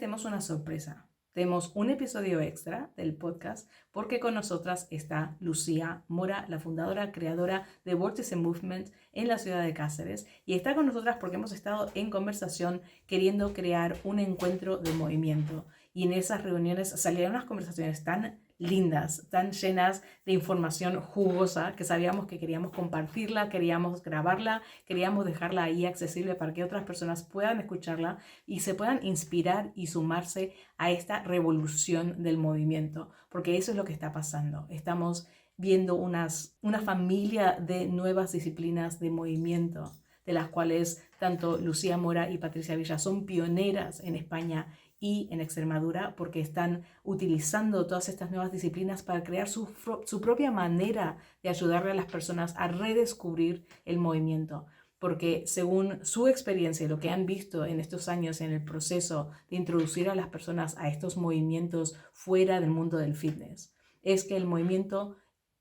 tenemos una sorpresa. Tenemos un episodio extra del podcast porque con nosotras está Lucía Mora, la fundadora, creadora de Vórtice Movement en la ciudad de Cáceres. Y está con nosotras porque hemos estado en conversación queriendo crear un encuentro de movimiento. Y en esas reuniones salieron unas conversaciones tan lindas, tan llenas de información jugosa que sabíamos que queríamos compartirla, queríamos grabarla, queríamos dejarla ahí accesible para que otras personas puedan escucharla y se puedan inspirar y sumarse a esta revolución del movimiento, porque eso es lo que está pasando. Estamos viendo una familia de nuevas disciplinas de movimiento, de las cuales tanto Lucía Mora y Patricia Villa son pioneras en España y en Extremadura, porque están utilizando todas estas nuevas disciplinas para crear su propia manera de ayudarle a las personas a redescubrir el movimiento. Porque según su experiencia y lo que han visto en estos años en el proceso de introducir a las personas a estos movimientos fuera del mundo del fitness, es que el movimiento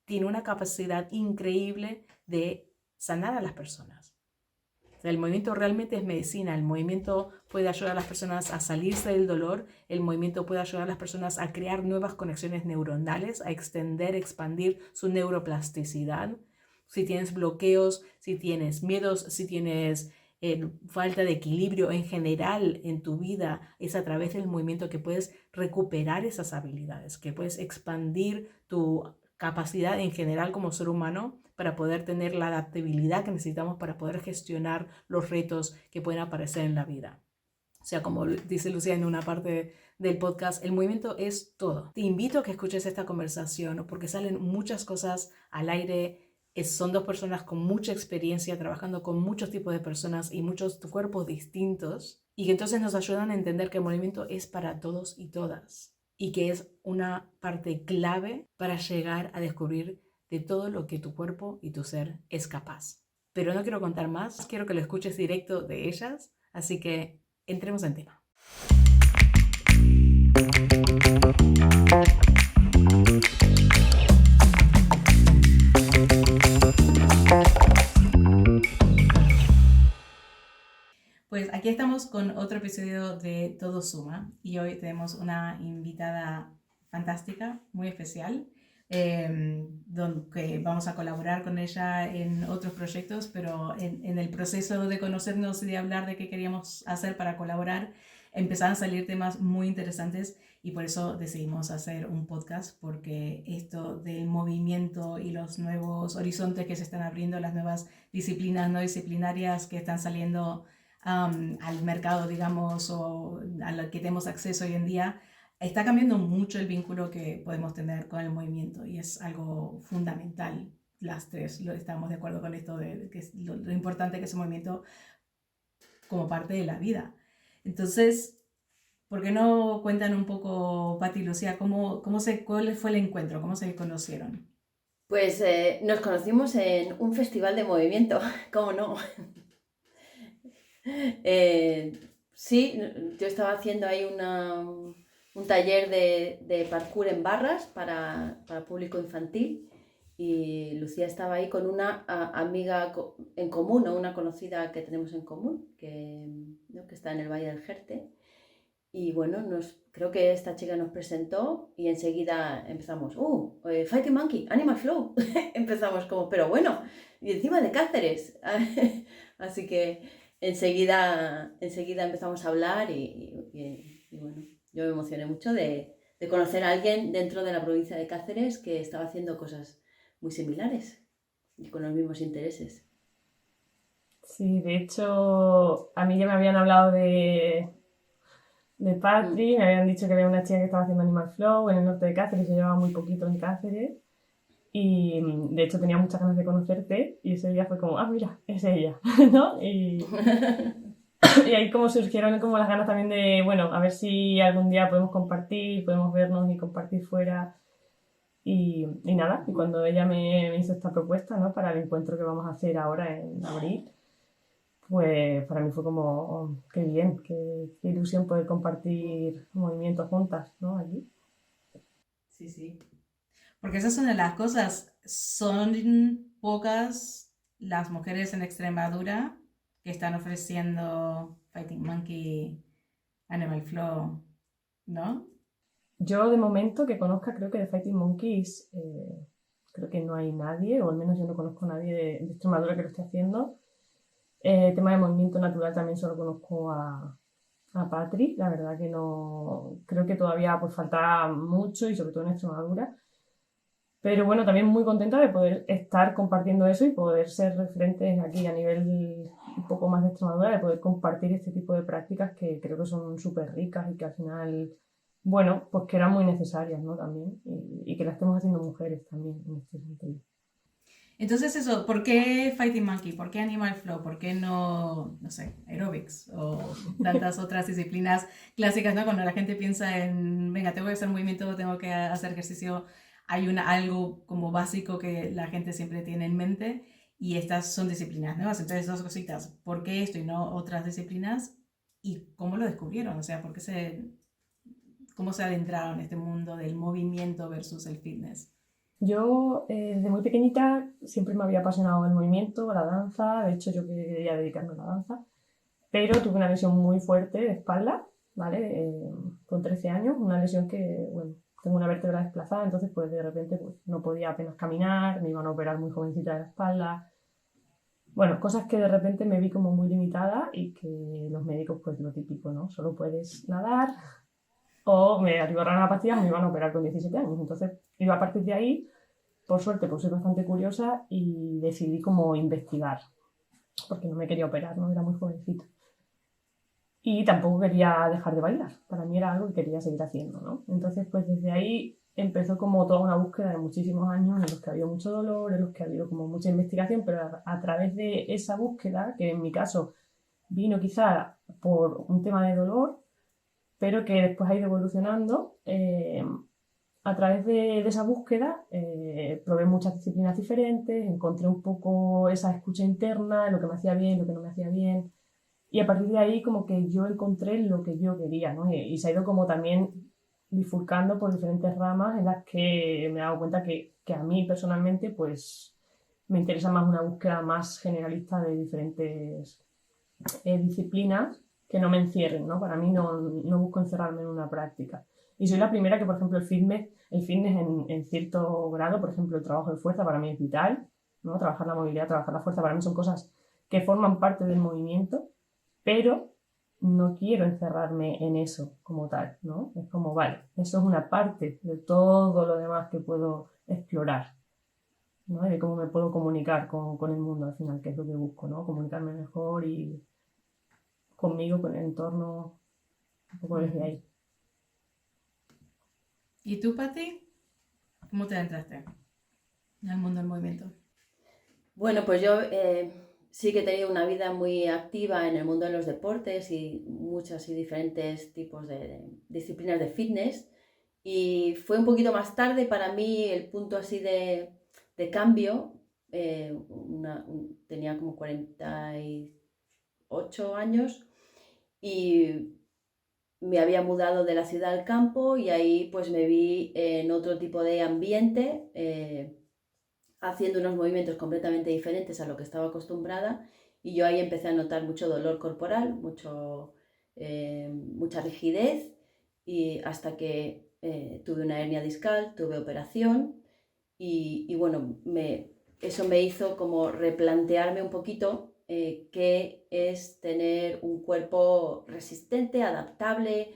tiene una capacidad increíble de sanar a las personas. O sea, el movimiento realmente es medicina. El movimiento puede ayudar a las personas a salirse del dolor. El movimiento puede ayudar a las personas a crear nuevas conexiones neuronales, a extender, expandir su neuroplasticidad. Si tienes bloqueos, si tienes miedos, si tienes falta de equilibrio en general en tu vida, es a través del movimiento que puedes recuperar esas habilidades, que puedes expandir tu capacidad en general como ser humano para poder tener la adaptabilidad que necesitamos para poder gestionar los retos que pueden aparecer en la vida. O sea, como dice Lucía en una parte del podcast, el movimiento es todo. Te invito a que escuches esta conversación porque salen muchas cosas al aire. Son dos personas con mucha experiencia trabajando con muchos tipos de personas y muchos cuerpos distintos y que entonces nos ayudan a entender que el movimiento es para todos y todas y que es una parte clave para llegar a descubrir de todo lo que tu cuerpo y tu ser es capaz. Pero no quiero contar más, quiero que lo escuches directo de ellas, así que entremos en tema. Pues aquí estamos con otro episodio de Todo Suma y hoy tenemos una invitada fantástica, muy especial, donde vamos a colaborar con ella en otros proyectos, pero en el proceso de conocernos y de hablar de qué queríamos hacer para colaborar, empezaron a salir temas muy interesantes y por eso decidimos hacer un podcast, porque esto del movimiento y los nuevos horizontes que se están abriendo, las nuevas disciplinas no disciplinarias que están saliendo al mercado, digamos, o a lo que tenemos acceso hoy en día, está cambiando mucho el vínculo que podemos tener con el movimiento y es algo fundamental. Las tres estamos de acuerdo con esto de que es lo importante que es el movimiento como parte de la vida. Entonces, ¿por qué no cuentan un poco, Pati y Lucía, cuál fue el encuentro, cómo se conocieron? Pues nos conocimos en un festival de movimiento, ¿cómo no? Sí, yo estaba haciendo ahí un taller de parkour en barras para público infantil y Lucía estaba ahí con una amiga en común, o una conocida que tenemos en común, ¿no? Que está en el Valle del Jerte. Y bueno, creo que esta chica nos presentó y enseguida empezamos, Fighting Monkey, Animal Flow. Empezamos como, pero bueno, y encima de Cáceres. Así que enseguida empezamos a hablar y bueno, yo me emocioné mucho de conocer a alguien dentro de la provincia de Cáceres que estaba haciendo cosas muy similares y con los mismos intereses. Sí, de hecho, a mí ya me habían hablado de Patri, me habían dicho que había una chica que estaba haciendo Animal Flow en el norte de Cáceres, yo llevaba muy poquito en Cáceres y de hecho tenía muchas ganas de conocerte y ese día fue como, mira, es ella, ¿no? Y ahí como surgieron como las ganas también de, bueno, a ver si algún día podemos compartir, podemos vernos y compartir fuera y nada, y cuando ella me hizo esta propuesta, ¿no? Para el encuentro que vamos a hacer ahora en abril, pues para mí fue como, qué bien, qué ilusión poder compartir movimientos juntas, ¿no? Allí. Sí, sí. Porque esa es una de las cosas. Son pocas las mujeres en Extremadura que están ofreciendo Fighting Monkey, Animal Flow. ¿no? Yo de momento que conozca, creo que de Fighting Monkeys, creo que no hay nadie, o al menos yo no conozco a nadie de Extremadura que lo esté haciendo. Tema de movimiento natural también solo conozco a Patri, la verdad que no, creo que todavía pues falta mucho y sobre todo en Extremadura. Pero bueno, también muy contenta de poder estar compartiendo eso y poder ser referentes aquí a nivel un poco más de Extremadura, de poder compartir este tipo de prácticas que creo que son súper ricas y que al final, bueno, pues que eran muy necesarias, ¿no? También, y que las estemos haciendo mujeres también en este sentido. Entonces eso, ¿por qué Fighting Monkey? ¿Por qué Animal Flow? ¿Por qué no sé, aerobics o tantas otras disciplinas clásicas, ¿no? Cuando la gente piensa en, venga, tengo que hacer movimiento, tengo que hacer ejercicio, hay algo como básico que la gente siempre tiene en mente y estas son disciplinas nuevas. Entonces, dos cositas, ¿por qué esto y no otras disciplinas? ¿Y cómo lo descubrieron? O sea, cómo se adentraron en este mundo del movimiento versus el fitness? Yo desde muy pequeñita siempre me había apasionado el movimiento, la danza, de hecho yo quería dedicarme a la danza, pero tuve una lesión muy fuerte de espalda, ¿vale? Con 13 años, una lesión que, bueno, tengo una vértebra desplazada, entonces pues de repente pues, no podía apenas caminar, me iban a operar muy jovencita de la espalda. Bueno, cosas que de repente me vi como muy limitada y que los médicos pues lo típico, ¿no? Solo puedes nadar o me atiborraron a pastillas y me iban a operar con 17 años. Entonces, iba a partir de ahí, por suerte, pues soy bastante curiosa y decidí como investigar, porque no me quería operar, ¿no? Era muy jovencita. Y tampoco quería dejar de bailar. Para mí era algo que quería seguir haciendo, ¿no? Entonces, pues desde ahí empezó como toda una búsqueda de muchísimos años en los que ha habido mucho dolor, en los que ha habido como mucha investigación, pero a través de esa búsqueda, que en mi caso vino quizá por un tema de dolor, pero que después ha ido evolucionando, a través de esa búsqueda probé muchas disciplinas diferentes, encontré un poco esa escucha interna, lo que me hacía bien, lo que no me hacía bien, y a partir de ahí como que yo encontré lo que yo quería, ¿no? Y se ha ido como también bifurcando por diferentes ramas en las que me he dado cuenta que a mí personalmente pues me interesa más una búsqueda más generalista de diferentes disciplinas que no me encierren, ¿no? Para mí no busco encerrarme en una práctica. Y soy la primera que, por ejemplo, el fitness en cierto grado, por ejemplo, el trabajo de fuerza para mí es vital, ¿no? Trabajar la movilidad, trabajar la fuerza, para mí son cosas que forman parte del movimiento, pero no quiero encerrarme en eso como tal, ¿no? Es como, vale, eso es una parte de todo lo demás que puedo explorar, ¿no? Y de cómo me puedo comunicar con el mundo al final, que es lo que busco, ¿no? Comunicarme mejor y conmigo, con el entorno, un poco desde ahí. ¿Y tú, Pati? ¿Cómo te entraste al mundo del movimiento? Bueno, pues yo sí que he tenido una vida muy activa en el mundo de los deportes y muchos y diferentes tipos de disciplinas de fitness. Y fue un poquito más tarde para mí el punto así de cambio. Tenía como 48 años y me había mudado de la ciudad al campo y ahí pues me vi en otro tipo de ambiente, haciendo unos movimientos completamente diferentes a lo que estaba acostumbrada, y yo ahí empecé a notar mucho dolor corporal, mucha rigidez, y hasta que tuve una hernia discal, tuve operación y bueno, eso me hizo como replantearme un poquito qué es tener un cuerpo resistente, adaptable,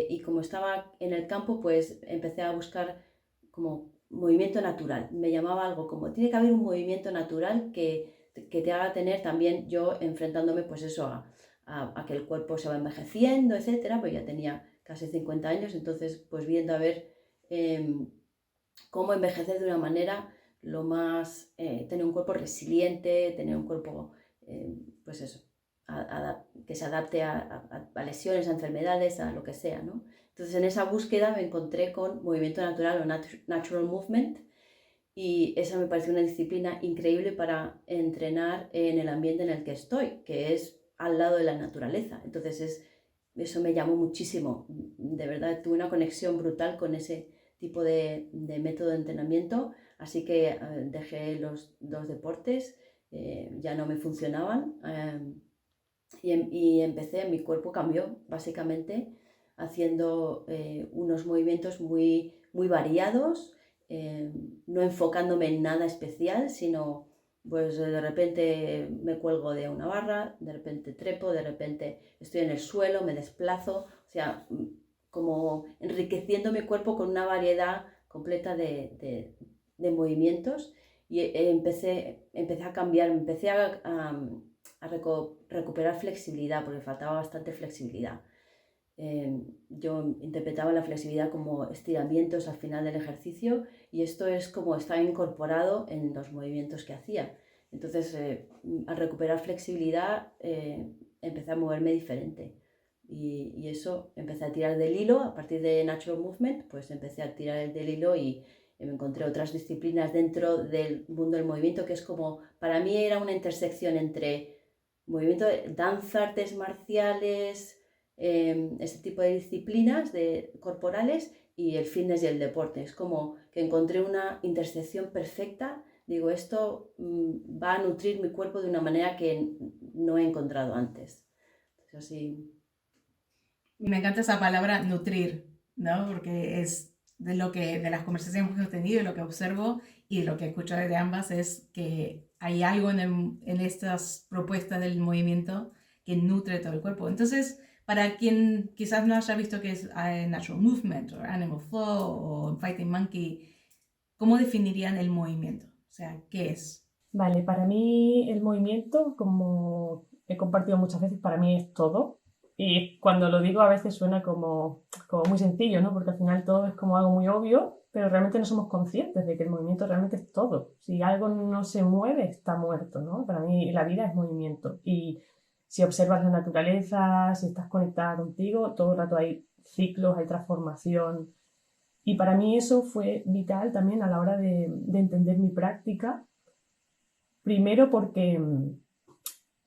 y como estaba en el campo, pues empecé a buscar como movimiento natural. Me llamaba algo como, tiene que haber un movimiento natural que te haga tener también, yo enfrentándome pues eso a que el cuerpo se va envejeciendo, etcétera, pues ya tenía casi 50 años, entonces pues viendo a ver cómo envejecer de una manera lo más, tener un cuerpo resiliente, tener un cuerpo, pues eso, que se adapte a lesiones, a enfermedades, a lo que sea, ¿no? Entonces en esa búsqueda me encontré con movimiento natural o natural movement, y esa me pareció una disciplina increíble para entrenar en el ambiente en el que estoy, que es al lado de la naturaleza. Entonces eso me llamó muchísimo, de verdad tuve una conexión brutal con ese tipo de método de entrenamiento, así que dejé los dos deportes, ya no me funcionaban, y empecé, mi cuerpo cambió básicamente haciendo unos movimientos muy, muy variados, no enfocándome en nada especial, sino pues de repente me cuelgo de una barra, de repente trepo, de repente estoy en el suelo, me desplazo, o sea, como enriqueciendo mi cuerpo con una variedad completa de movimientos. Y empecé a cambiar, empecé a recuperar flexibilidad, porque faltaba bastante flexibilidad. Yo interpretaba la flexibilidad como estiramientos al final del ejercicio, y esto es como está incorporado en los movimientos que hacía. Entonces, al recuperar flexibilidad, empecé a moverme diferente. Y eso, empecé a tirar del hilo. A partir de Natural Movement, pues empecé a tirar del hilo y me encontré otras disciplinas dentro del mundo del movimiento, que es como, para mí era una intersección entre movimiento de danza, artes marciales, este tipo de disciplinas corporales, y el fitness y el deporte. Es como que encontré una intersección perfecta. Digo, esto va a nutrir mi cuerpo de una manera que no he encontrado antes. Entonces, así... Me encanta esa palabra nutrir, ¿no? Porque es de las conversaciones que hemos tenido, y lo que observo y lo que escucho de ambas, es que hay algo en estas propuestas del movimiento que nutre todo el cuerpo. Entonces, para quien quizás no haya visto qué es Natural Movement o Animal Flow o Fighting Monkey, ¿cómo definirían el movimiento? O sea, ¿qué es? Vale, para mí el movimiento, como he compartido muchas veces, para mí es todo. Y cuando lo digo a veces suena como muy sencillo, ¿no? Porque al final todo es como algo muy obvio, pero realmente no somos conscientes de que el movimiento realmente es todo. Si algo no se mueve, está muerto, ¿no? Para mí la vida es movimiento. Y si observas la naturaleza, si estás conectada contigo, todo el rato hay ciclos, hay transformación. Y para mí eso fue vital también a la hora de entender mi práctica. Primero porque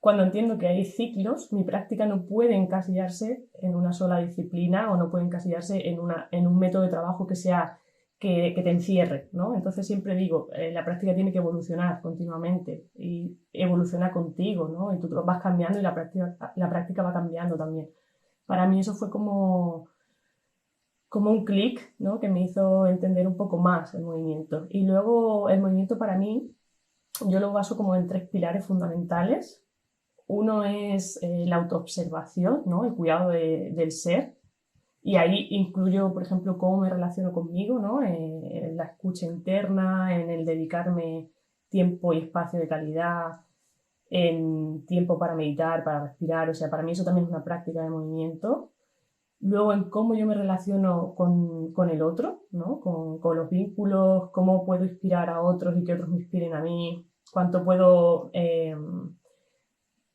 cuando entiendo que hay ciclos, mi práctica no puede encasillarse en una sola disciplina, o no puede encasillarse en un método de trabajo que sea que te encierre, ¿no? Entonces siempre digo, la práctica tiene que evolucionar continuamente y evoluciona contigo, ¿no? Y tú vas cambiando y la práctica va cambiando también. Para mí eso fue como un clic, ¿no? Que me hizo entender un poco más el movimiento. Y luego el movimiento para mí, yo lo baso como en 3 pilares fundamentales. Uno es la autoobservación, ¿no? El cuidado del ser. Y ahí incluyo, por ejemplo, cómo me relaciono conmigo, ¿no? En la escucha interna, en el dedicarme tiempo y espacio de calidad, en tiempo para meditar, para respirar. O sea, para mí eso también es una práctica de movimiento. Luego en cómo yo me relaciono con el otro, ¿no? Con los vínculos, cómo puedo inspirar a otros y que otros me inspiren a mí, cuánto puedo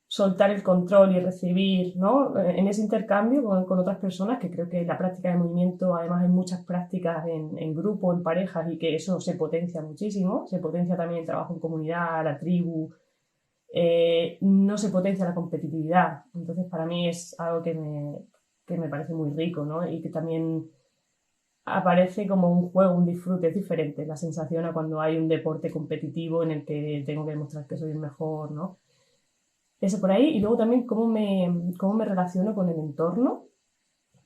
soltar el control y recibir, ¿no? En ese intercambio con otras personas, que creo que la práctica de movimiento, además hay muchas prácticas en grupo, en parejas, y que eso se potencia muchísimo. Se potencia también el trabajo en comunidad, la tribu. No se potencia la competitividad. Entonces para mí es algo que me parece muy rico, ¿no? Y que también aparece como un juego, un disfrute. Es diferente la sensación a cuando hay un deporte competitivo en el que tengo que demostrar que soy el mejor, ¿no? Eso por ahí. Y luego también cómo me relaciono con el entorno.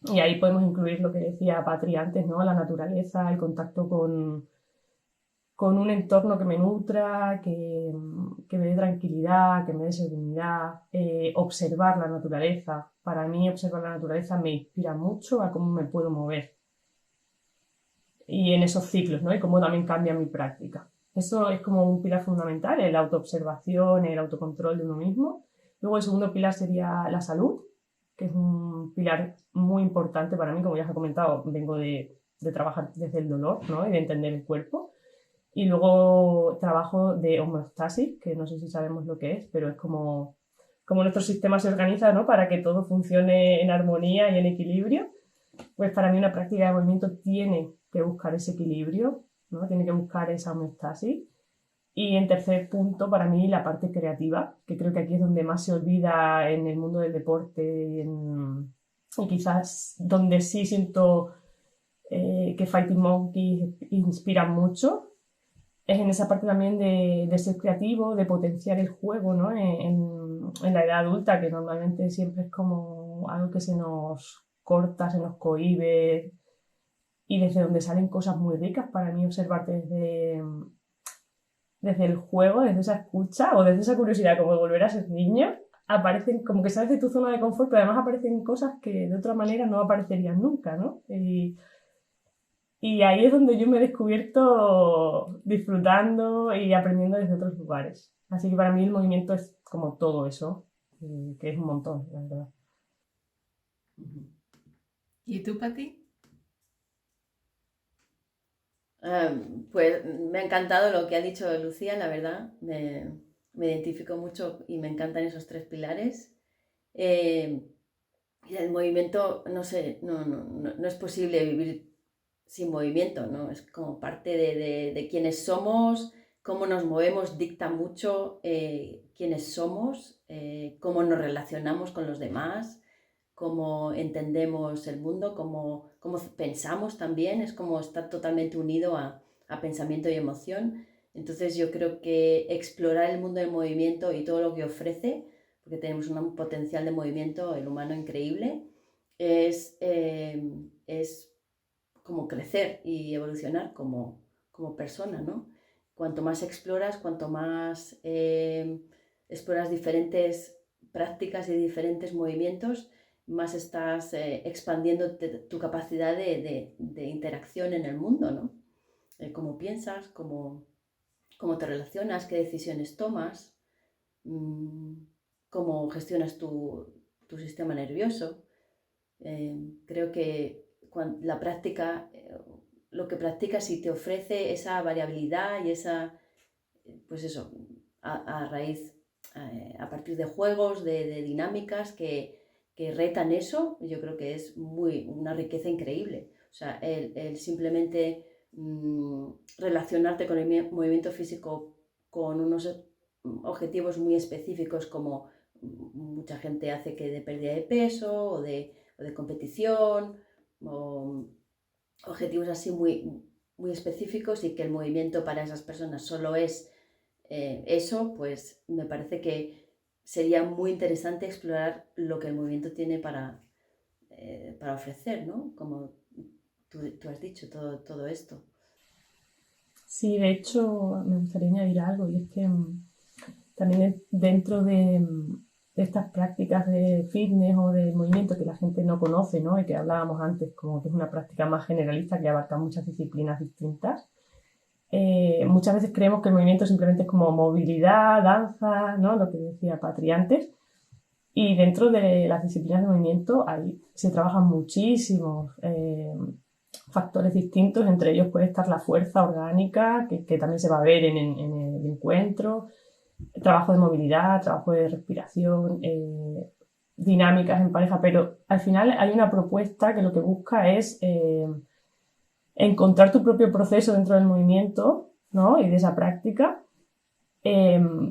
Y ahí podemos incluir lo que decía Patri antes, ¿no? La naturaleza, el contacto con un entorno que me nutra, que me dé tranquilidad, que me dé serenidad. Observar la naturaleza. Para mí observar la naturaleza me inspira mucho a cómo me puedo mover. Y en esos ciclos, ¿no? Y cómo también cambia mi práctica. Eso es como un pilar fundamental, la autoobservación, el autocontrol de uno mismo. Luego el segundo pilar sería la salud, que es un pilar muy importante para mí. Como ya os he comentado, vengo de trabajar desde el dolor, ¿no? Y de entender el cuerpo. Y luego trabajo de homeostasis, que no sé si sabemos lo que es, pero es como nuestro sistema se organiza, ¿no? Para que todo funcione en armonía y en equilibrio. Pues para mí una práctica de movimiento tiene que buscar ese equilibrio, ¿no? Tiene que buscar esa homeostasis. Y en tercer punto, para mí, la parte creativa, que creo que aquí es donde más se olvida en el mundo del deporte, y quizás donde sí siento que Fighting Monkeys inspira mucho, es en esa parte también de ser creativo, de potenciar el juego, ¿no? En la edad adulta, que normalmente siempre es como algo que se nos cortas, se nos cohíbe y desde donde salen cosas muy ricas para mí observarte desde el juego, desde esa escucha o desde esa curiosidad como de volver a ser niño, aparecen como que sales de tu zona de confort, pero además aparecen cosas que de otra manera no aparecerían nunca, ¿no? Y ahí es donde yo me he descubierto disfrutando y aprendiendo desde otros lugares. Así que para mí el movimiento es como todo eso, que es un montón, la verdad. ¿Y tú, Pati? Pues me ha encantado lo que ha dicho Lucía, la verdad. Me identifico mucho y me encantan esos 3 pilares. Y el movimiento, no sé, no es posible vivir sin movimiento, ¿no? Es como parte de quiénes somos, cómo nos movemos dicta mucho quiénes somos, cómo nos relacionamos con los demás, cómo entendemos el mundo, cómo pensamos también, es como estar totalmente unido a pensamiento y emoción. Entonces yo creo que explorar el mundo del movimiento y todo lo que ofrece, porque tenemos un potencial de movimiento, el humano, increíble, es como crecer y evolucionar como persona, ¿no? Cuanto más exploras, cuanto más exploras diferentes prácticas y diferentes movimientos, más estás expandiendo tu capacidad de interacción en el mundo, ¿no? Cómo piensas, cómo te relacionas, qué decisiones tomas, cómo gestionas tu sistema nervioso. Creo que la práctica, lo que practicas y te ofrece esa variabilidad y esa, pues eso, a partir de juegos, de dinámicas que retan eso, yo creo que es una riqueza increíble. O sea, el simplemente relacionarte con el movimiento físico con unos objetivos muy específicos como mucha gente hace, que de pérdida de peso o de competición, o objetivos así muy específicos, y que el movimiento para esas personas solo es eso, pues me parece que sería muy interesante explorar lo que el movimiento tiene para ofrecer, ¿no? Como tú has dicho, todo esto. Sí, de hecho, me gustaría añadir algo, y es que también dentro de estas prácticas de fitness o de movimiento que la gente no conoce, ¿no? Y que hablábamos antes, como que es una práctica más generalista que abarca muchas disciplinas distintas. Muchas veces creemos que el movimiento simplemente es como movilidad, danza, ¿no? Lo que decía Patri antes. Y dentro de las disciplinas de movimiento ahí se trabajan muchísimos factores distintos, entre ellos puede estar la fuerza orgánica, que también se va a ver en el encuentro, trabajo de movilidad, trabajo de respiración, dinámicas en pareja, pero al final hay una propuesta que lo que busca es encontrar tu propio proceso dentro del movimiento, ¿no? Y de esa práctica.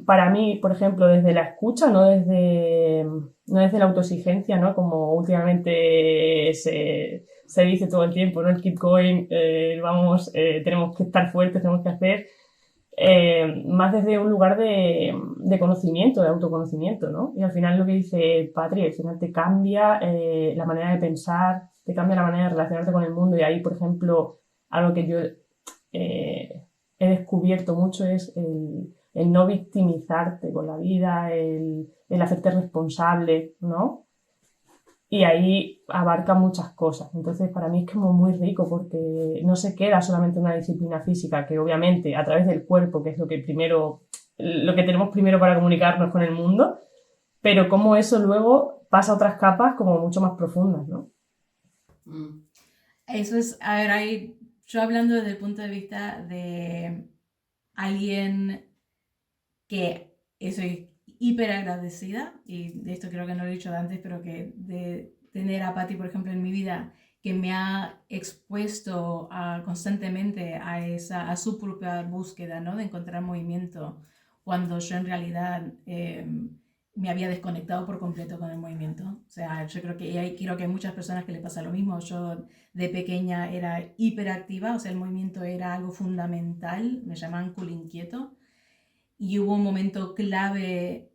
Para mí, por ejemplo, desde la escucha, no desde la autoexigencia, ¿no? Como últimamente se dice todo el tiempo, ¿no? El keep going, tenemos que estar fuertes, tenemos que hacer, más desde un lugar de conocimiento, de autoconocimiento, ¿no? Y al final lo que dice Patri, al final te cambia la manera de pensar, te cambia la manera de relacionarte con el mundo, y ahí, por ejemplo, algo que yo he descubierto mucho es el no victimizarte con la vida, el hacerte responsable, ¿no? Y ahí abarca muchas cosas. Entonces, para mí es como muy rico, porque no se queda solamente una disciplina física, que obviamente a través del cuerpo, que es lo que tenemos primero para comunicarnos con el mundo, pero cómo eso luego pasa a otras capas como mucho más profundas, ¿no? Eso es, a ver, yo hablando desde el punto de vista de alguien que soy hiper agradecida, y de esto creo que no lo he dicho antes, pero que de tener a Patti, por ejemplo, en mi vida, que me ha expuesto constantemente a su propia búsqueda, ¿no? De encontrar movimiento, cuando yo en realidad me había desconectado por completo con el movimiento. O sea, yo creo que hay muchas personas que le pasa lo mismo. Yo de pequeña era hiperactiva, o sea, el movimiento era algo fundamental, me llamaban culo inquieto. Y hubo un momento clave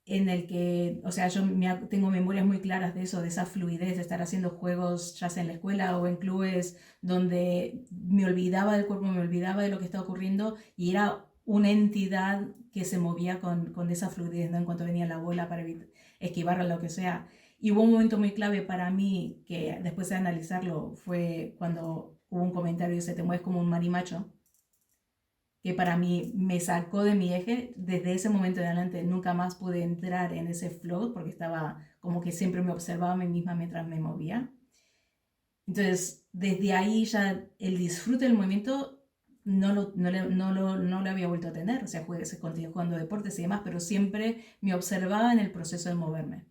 en el que, o sea, yo tengo memorias muy claras de eso, de esa fluidez, de estar haciendo juegos, ya sea en la escuela o en clubes, donde me olvidaba del cuerpo, me olvidaba de lo que estaba ocurriendo y era una entidad que se movía con esa fluidez, ¿no? En cuanto venía la bola para esquivarla, lo que sea. Y hubo un momento muy clave para mí, que después de analizarlo, fue cuando hubo un comentario que dice, te mueves como un marimacho, que para mí me sacó de mi eje. Desde ese momento en adelante nunca más pude entrar en ese flow porque estaba como que siempre me observaba a mí misma mientras me movía. Entonces, desde ahí ya el disfrute del movimiento no lo había vuelto a tener. O sea, se continuó jugando deportes y demás, pero siempre me observaba en el proceso de moverme.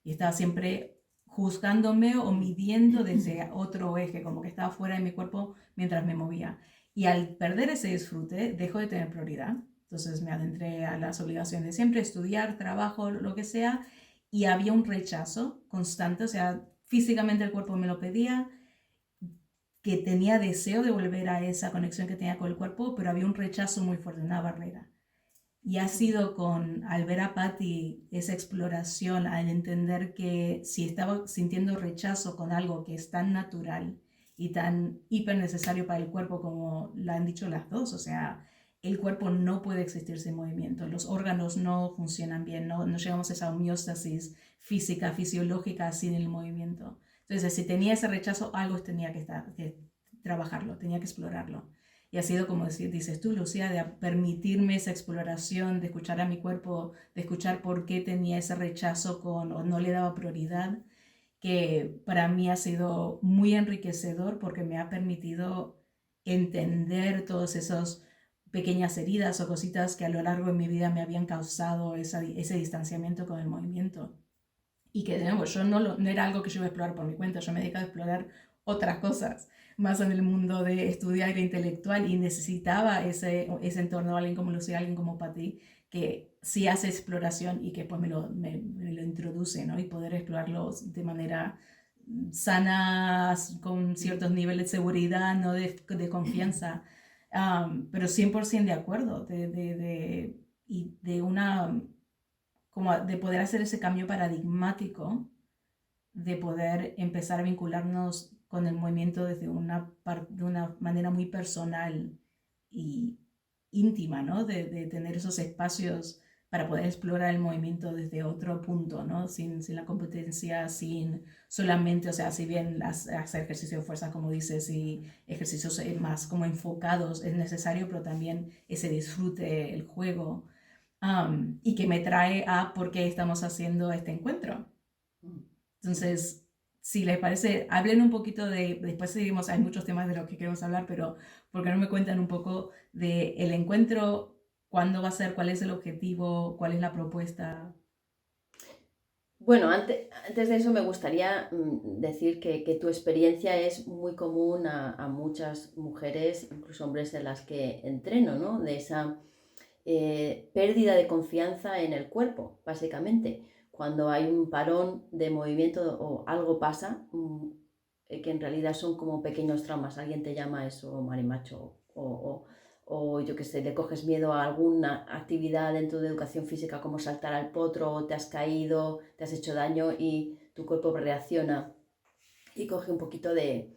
Y estaba siempre juzgándome o midiendo desde otro eje, como que estaba fuera de mi cuerpo mientras me movía. Y al perder ese disfrute, dejo de tener prioridad. Entonces me adentré a las obligaciones de siempre, estudiar, trabajo, lo que sea, y había un rechazo constante, o sea, físicamente el cuerpo me lo pedía, que tenía deseo de volver a esa conexión que tenía con el cuerpo, pero había un rechazo muy fuerte, una barrera. Y ha sido al ver a Patty esa exploración, al entender que si estaba sintiendo rechazo con algo que es tan natural y tan hiper necesario para el cuerpo como la han dicho las dos, o sea, el cuerpo no puede existir sin movimiento, los órganos no funcionan bien, no llegamos a esa homeostasis física, fisiológica sin el movimiento. Entonces, si tenía ese rechazo, algo tenía que trabajarlo, tenía que explorarlo. Y ha sido como dices tú, Lucía, de permitirme esa exploración, de escuchar a mi cuerpo, de escuchar por qué tenía ese rechazo o no le daba prioridad, que para mí ha sido muy enriquecedor porque me ha permitido entender todas esas pequeñas heridas o cositas que a lo largo de mi vida me habían causado ese distanciamiento con el movimiento. Y que de nuevo, yo no era algo que yo iba a explorar por mi cuenta, yo me dedicaba a explorar otras cosas, más en el mundo de estudiar intelectual, y necesitaba ese entorno, alguien como Lucía, alguien como Pati, que sí hace exploración y que pues me lo introduce, ¿no? Y poder explorarlo de manera sana, con ciertos niveles de seguridad, no de confianza, pero 100% de acuerdo, y de una como de poder hacer ese cambio paradigmático, de poder empezar a vincularnos con el movimiento desde de una manera muy personal y íntima, ¿no? De tener esos espacios para poder explorar el movimiento desde otro punto, ¿no? Sin la competencia, sin solamente, o sea, si bien hacer ejercicio de fuerza, como dices, y ejercicios más como enfocados es necesario, pero también ese disfrute, el juego, y que me trae a por qué estamos haciendo este encuentro. Entonces, si les parece, hablen un poquito después seguimos, hay muchos temas de los que queremos hablar, pero ¿por qué no me cuentan un poco del encuentro? ¿Cuándo va a ser? ¿Cuál es el objetivo? ¿Cuál es la propuesta? Bueno, antes de eso me gustaría decir que tu experiencia es muy común a muchas mujeres, incluso hombres en las que entreno, ¿no? De esa pérdida de confianza en el cuerpo, básicamente. Cuando hay un parón de movimiento o algo pasa, que en realidad son como pequeños traumas. Alguien te llama eso marimacho o yo que sé, le coges miedo a alguna actividad dentro de educación física como saltar al potro, te has caído, te has hecho daño y tu cuerpo reacciona y coge un poquito de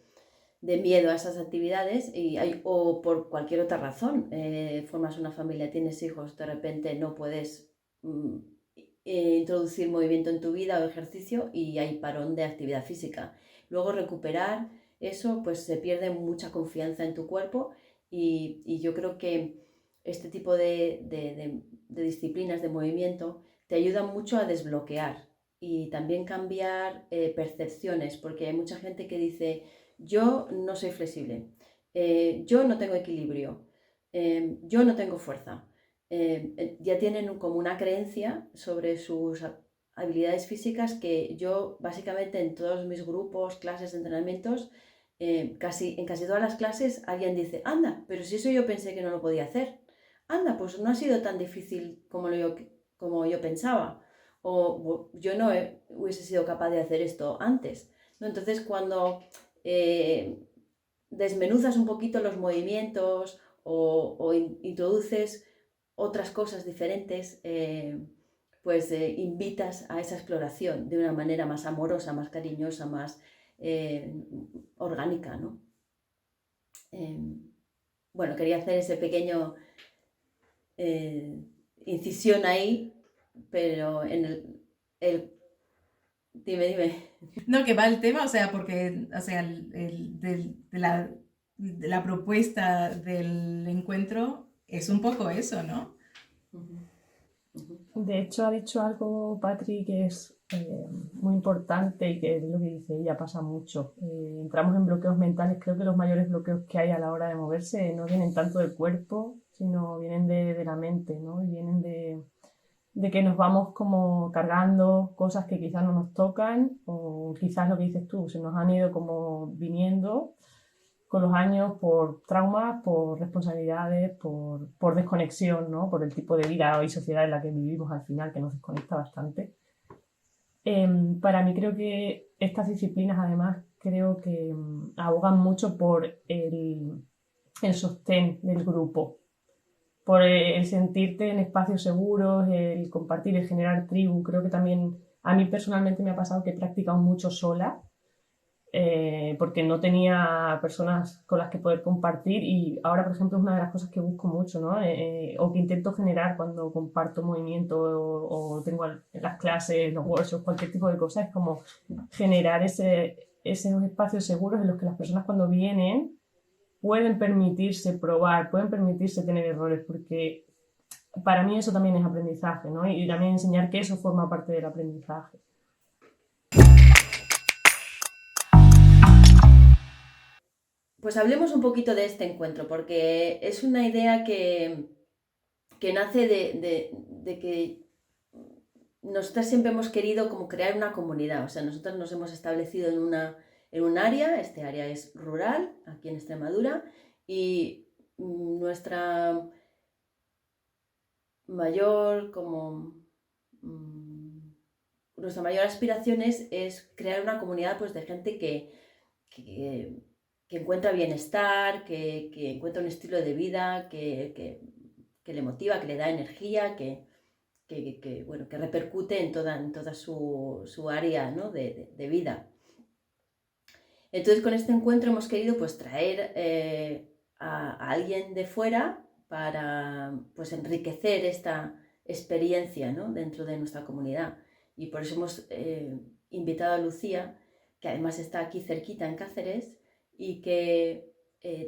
miedo a esas actividades o por cualquier otra razón, formas una familia, tienes hijos, de repente no puedes introducir movimiento en tu vida o ejercicio y hay parón de actividad física. Luego recuperar eso, pues se pierde mucha confianza en tu cuerpo y yo creo que este tipo de disciplinas de movimiento te ayudan mucho a desbloquear y también cambiar percepciones, porque hay mucha gente que dice, yo no soy flexible, yo no tengo equilibrio, yo no tengo fuerza. Ya tienen como una creencia sobre sus habilidades físicas que yo básicamente en todos mis grupos, clases, entrenamientos, en casi todas las clases alguien dice, anda, pero si eso yo pensé que no lo podía hacer, anda, pues no ha sido tan difícil como yo pensaba, o yo no hubiese sido capaz de hacer esto antes, ¿no? Entonces cuando desmenuzas un poquito los movimientos o introduces otras cosas diferentes, pues invitas a esa exploración de una manera más amorosa, más cariñosa, más orgánica, ¿no? Bueno, quería hacer ese pequeño incisión ahí, pero en el... Dime. No, que va el tema, o sea, porque, o sea, de la propuesta del encuentro es un poco eso, ¿no? Ujú, ujú. De hecho, ha dicho algo, Patri, que es muy importante y que es lo que dice ella, pasa mucho. Entramos en bloqueos mentales, creo que los mayores bloqueos que hay a la hora de moverse no vienen tanto del cuerpo, sino vienen de la mente, ¿no? Y vienen de que nos vamos como cargando cosas que quizás no nos tocan o quizás lo que dices tú, se nos han ido como viniendo con los años por traumas, por responsabilidades, por desconexión, ¿no? Por el tipo de vida y sociedad en la que vivimos al final, que nos desconecta bastante. Para mí creo que estas disciplinas además creo que abogan mucho por el sostén del grupo, por el sentirte en espacios seguros, el compartir, el generar tribu. Creo que también a mí personalmente me ha pasado que he practicado mucho sola, porque no tenía personas con las que poder compartir y ahora, por ejemplo, es una de las cosas que busco mucho, ¿no? O que intento generar cuando comparto movimiento o tengo las clases, los workshops, cualquier tipo de cosa, es como generar esos espacios seguros en los que las personas cuando vienen pueden permitirse probar, pueden permitirse tener errores, porque para mí eso también es aprendizaje, ¿no? Y también enseñar que eso forma parte del aprendizaje. Pues hablemos un poquito de este encuentro, porque es una idea que nace de que nosotras siempre hemos querido como crear una comunidad. O sea, nosotros nos hemos establecido en un área, este área es rural, aquí en Extremadura, y nuestra mayor como nuestra mayor aspiración es crear una comunidad, pues, de gente que encuentra bienestar, que encuentra un estilo de vida que le motiva, que le da energía, bueno, que repercute en toda su área, ¿no? de vida. Entonces, con este encuentro hemos querido, pues, traer a alguien de fuera para, pues, enriquecer esta experiencia, ¿no? dentro de nuestra comunidad. Y por eso hemos invitado a Lucía, que además está aquí cerquita en Cáceres, y que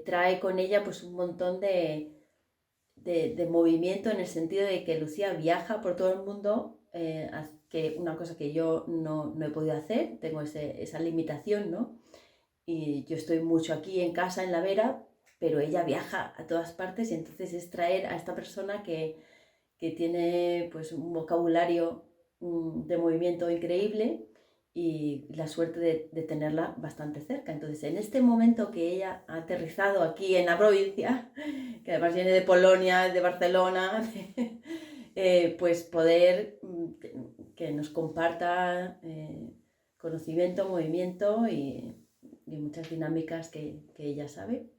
trae con ella, pues, un montón de movimiento, en el sentido de que Lucía viaja por todo el mundo, que una cosa que yo no he podido hacer, tengo esa limitación, ¿no? Y yo estoy mucho aquí en casa, en la Vera, pero ella viaja a todas partes, y entonces es traer a esta persona que tiene, pues, un vocabulario de movimiento increíble y la suerte de tenerla bastante cerca. Entonces, en este momento que ella ha aterrizado aquí en la provincia, que además viene de Polonia, de Barcelona, pues poder que nos comparta conocimiento, movimiento y muchas dinámicas que ella sabe.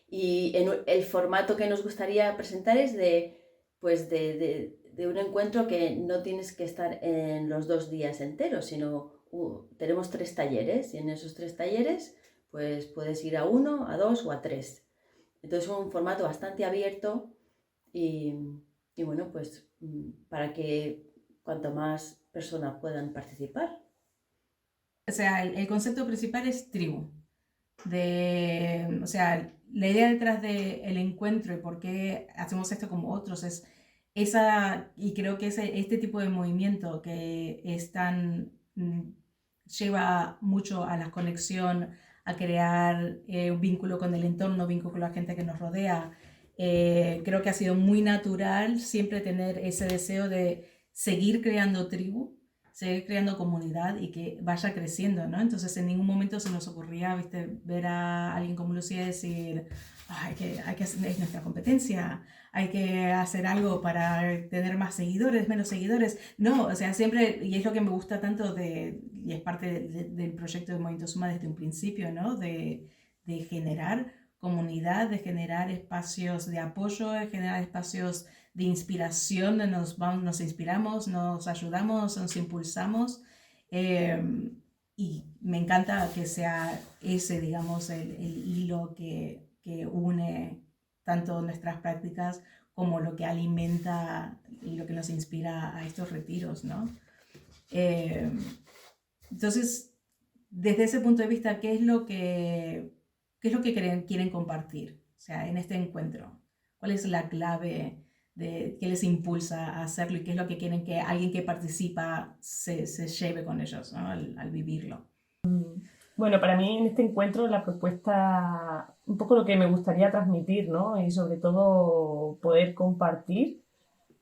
Y el formato que nos gustaría presentar es de un encuentro que no tienes que estar en los 2 días enteros, sino tenemos 3 talleres, y en esos 3 talleres pues puedes ir a 1, a 2 o a 3. Entonces es un formato bastante abierto y bueno, pues para que cuanto más personas puedan participar. O sea, el concepto principal es tribu. O sea, la idea detrás del encuentro y por qué hacemos esto como otros es esa, y creo que este tipo de movimiento que es tan, lleva mucho a la conexión, a crear un vínculo con el entorno, vínculo con la gente que nos rodea. Creo que ha sido muy natural siempre tener ese deseo de seguir creando tribu, seguir creando comunidad y que vaya creciendo, ¿no? Entonces en ningún momento se nos ocurría, ¿viste?, ver a alguien como Lucía y decir, hay que hacer, es nuestra competencia, hay que hacer algo para tener más seguidores, menos seguidores. No, o sea, siempre, y es lo que me gusta tanto y es parte del proyecto de Movimiento Suma desde un principio, ¿no? De generar comunidad, de generar espacios de apoyo, de generar espacios de inspiración, donde nos inspiramos, nos ayudamos, nos impulsamos. Y me encanta que sea ese, digamos, el hilo que une tanto nuestras prácticas como lo que alimenta y lo que nos inspira a estos retiros, ¿no? Entonces, desde ese punto de vista, ¿qué es lo que quieren compartir? O sea, en este encuentro, ¿cuál es la clave de qué les impulsa a hacerlo y qué es lo que quieren que alguien que participa se lleve con ellos, ¿no? al vivirlo? Bueno, para mí en este encuentro la propuesta, un poco lo que me gustaría transmitir, ¿no? Y sobre todo poder compartir.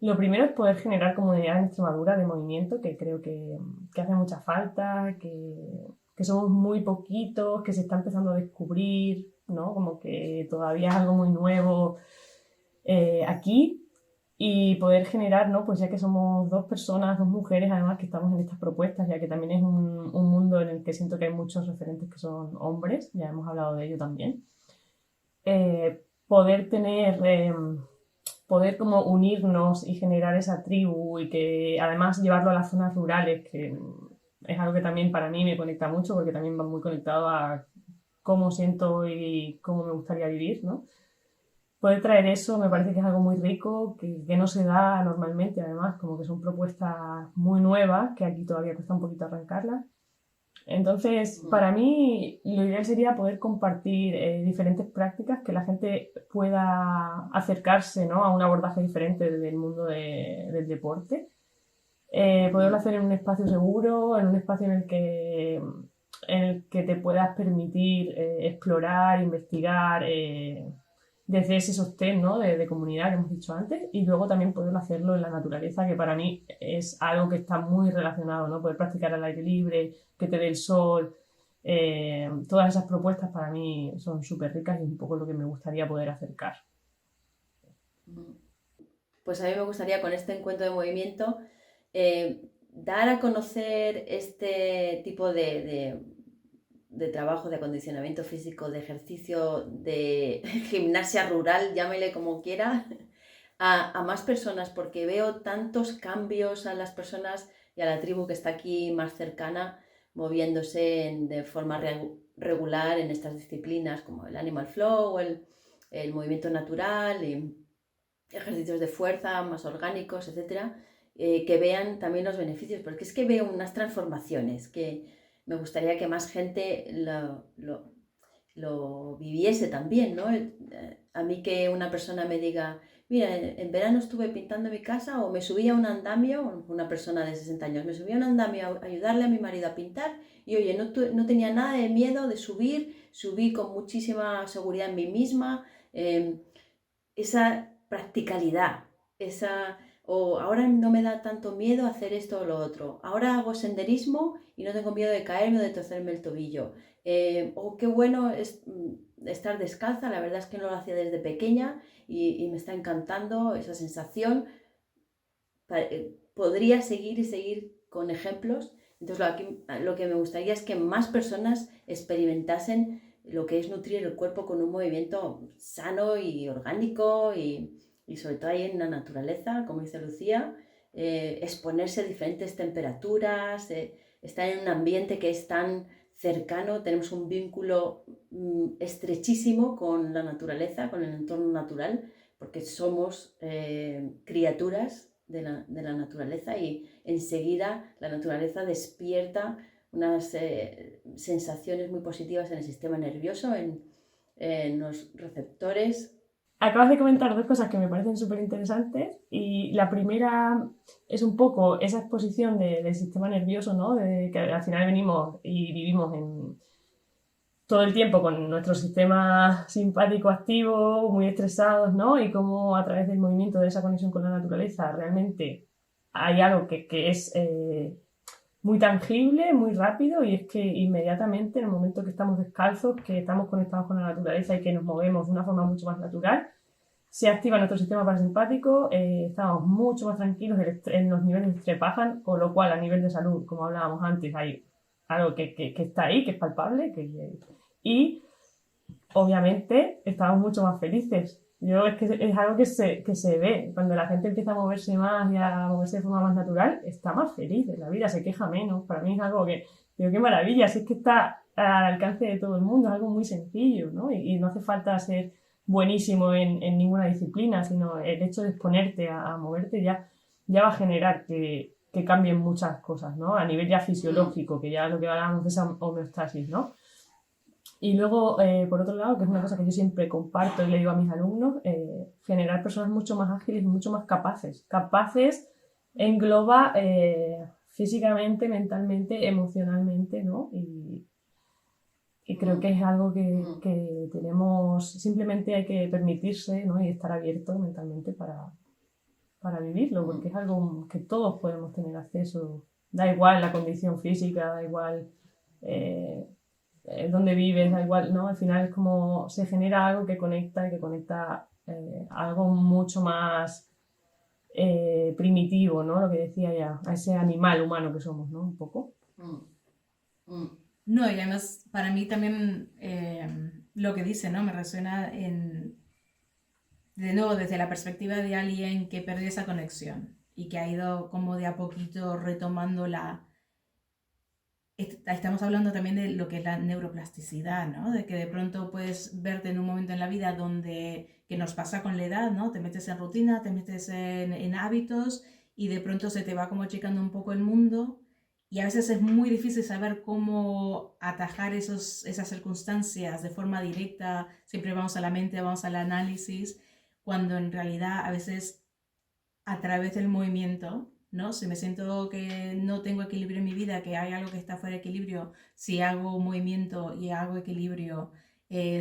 Lo primero es poder generar comunidad en Extremadura de movimiento, que creo que hace mucha falta, que somos muy poquitos, que se está empezando a descubrir, ¿no? Como que todavía es algo muy nuevo aquí. Y poder generar, ¿no? Pues ya que somos dos personas, dos mujeres además que estamos en estas propuestas, ya que también es un mundo en el que siento que hay muchos referentes que son hombres, ya hemos hablado de ello también, poder poder como unirnos y generar esa tribu y que además llevarlo a las zonas rurales, que es algo que también para mí me conecta mucho porque también va muy conectado a cómo siento y cómo me gustaría vivir, ¿no? Poder traer eso me parece que es algo muy rico, que no se da normalmente, además, como que son propuestas muy nuevas, que aquí todavía cuesta un poquito arrancarlas. Entonces, para mí, lo ideal sería poder compartir diferentes prácticas, que la gente pueda acercarse, ¿no? A un abordaje diferente del mundo del deporte. Poderlo hacer en un espacio seguro, en un espacio en el que te puedas permitir explorar, investigar, desde ese sostén, ¿no? de comunidad que hemos dicho antes, y luego también poder hacerlo en la naturaleza, que para mí es algo que está muy relacionado, ¿no? Poder practicar al aire libre, que te dé el sol, todas esas propuestas para mí son súper ricas y es un poco lo que me gustaría poder acercar. Pues a mí me gustaría con este encuentro de movimiento dar a conocer este tipo de trabajo, de acondicionamiento físico, de ejercicio, de gimnasia rural, llámele como quiera, a más personas, porque veo tantos cambios a las personas y a la tribu que está aquí más cercana, moviéndose de forma regular en estas disciplinas como el Animal Flow o el movimiento natural y ejercicios de fuerza más orgánicos, etcétera, que vean también los beneficios, porque es que veo unas transformaciones que me gustaría que más gente lo viviese también, ¿no? A mí que una persona me diga, mira, en verano estuve pintando mi casa o me subí a un andamio, una persona de 60 años, me subí a un andamio a ayudarle a mi marido a pintar y oye, no tenía nada de miedo de subí con muchísima seguridad en mí misma, esa practicalidad, o ahora no me da tanto miedo hacer esto o lo otro, ahora hago senderismo y no tengo miedo de caerme o de torcerme el tobillo, o qué bueno es estar descalza, la verdad es que no lo hacía desde pequeña y me está encantando esa sensación. Podría seguir y seguir con ejemplos, entonces lo que me gustaría es que más personas experimentasen lo que es nutrir el cuerpo con un movimiento sano y orgánico y sobre todo ahí en la naturaleza, como dice Lucía, exponerse a diferentes temperaturas, estar en un ambiente que es tan cercano, tenemos un vínculo estrechísimo con la naturaleza, con el entorno natural, porque somos criaturas de la naturaleza y enseguida la naturaleza despierta unas sensaciones muy positivas en el sistema nervioso, en los receptores. Acabas de comentar dos cosas que me parecen súper interesantes y la primera es un poco esa exposición del sistema nervioso, ¿no? De que al final venimos y vivimos todo el tiempo con nuestro sistema simpático activo, muy estresados, ¿no? Y cómo a través del movimiento, de esa conexión con la naturaleza, realmente hay algo que es muy tangible, muy rápido, y es que inmediatamente, en el momento que estamos descalzos, que estamos conectados con la naturaleza y que nos movemos de una forma mucho más natural, se activa nuestro sistema parasimpático, estamos mucho más tranquilos, los niveles de estrés bajan, con lo cual a nivel de salud, como hablábamos antes, hay algo que está ahí, que es palpable, y obviamente estamos mucho más felices. Es que es algo que se ve. Cuando la gente empieza a moverse más y a moverse de forma más natural, está más feliz en la vida, se queja menos. Para mí es algo que, digo, qué maravilla, si es que está al alcance de todo el mundo, es algo muy sencillo, ¿no? Y no hace falta ser buenísimo en ninguna disciplina, sino el hecho de exponerte a moverte ya va a generar que cambien muchas cosas, ¿no? A nivel ya fisiológico, que ya lo que hablábamos de esa homeostasis, ¿no? Y luego, por otro lado, que es una cosa que yo siempre comparto y le digo a mis alumnos, generar personas mucho más ágiles y mucho más capaces. Capaces engloba físicamente, mentalmente, emocionalmente, ¿no? Y creo que es algo que tenemos, simplemente hay que permitirse, ¿no? Y estar abierto mentalmente para vivirlo, porque es algo que todos podemos tener acceso. Da igual la condición física, da igual dónde vives, da igual, ¿no? Al final es como se genera algo que conecta y que conecta algo mucho más primitivo, ¿no? Lo que decía ya, a ese animal humano que somos, ¿no? Un poco. No, y además para mí también lo que dice, ¿no? Me resuena de nuevo desde la perspectiva de alguien que perdió esa conexión y que ha ido como de a poquito retomando Estamos hablando también de lo que es la neuroplasticidad, ¿no? De que de pronto puedes verte en un momento en la vida que nos pasa con la edad, ¿no? Te metes en rutina, te metes en hábitos y de pronto se te va como achicando un poco el mundo y a veces es muy difícil saber cómo atajar esas circunstancias de forma directa. Siempre vamos a la mente, vamos al análisis, cuando en realidad a veces a través del movimiento, ¿no? Si me siento que no tengo equilibrio en mi vida, que hay algo que está fuera de equilibrio, si hago movimiento y hago equilibrio,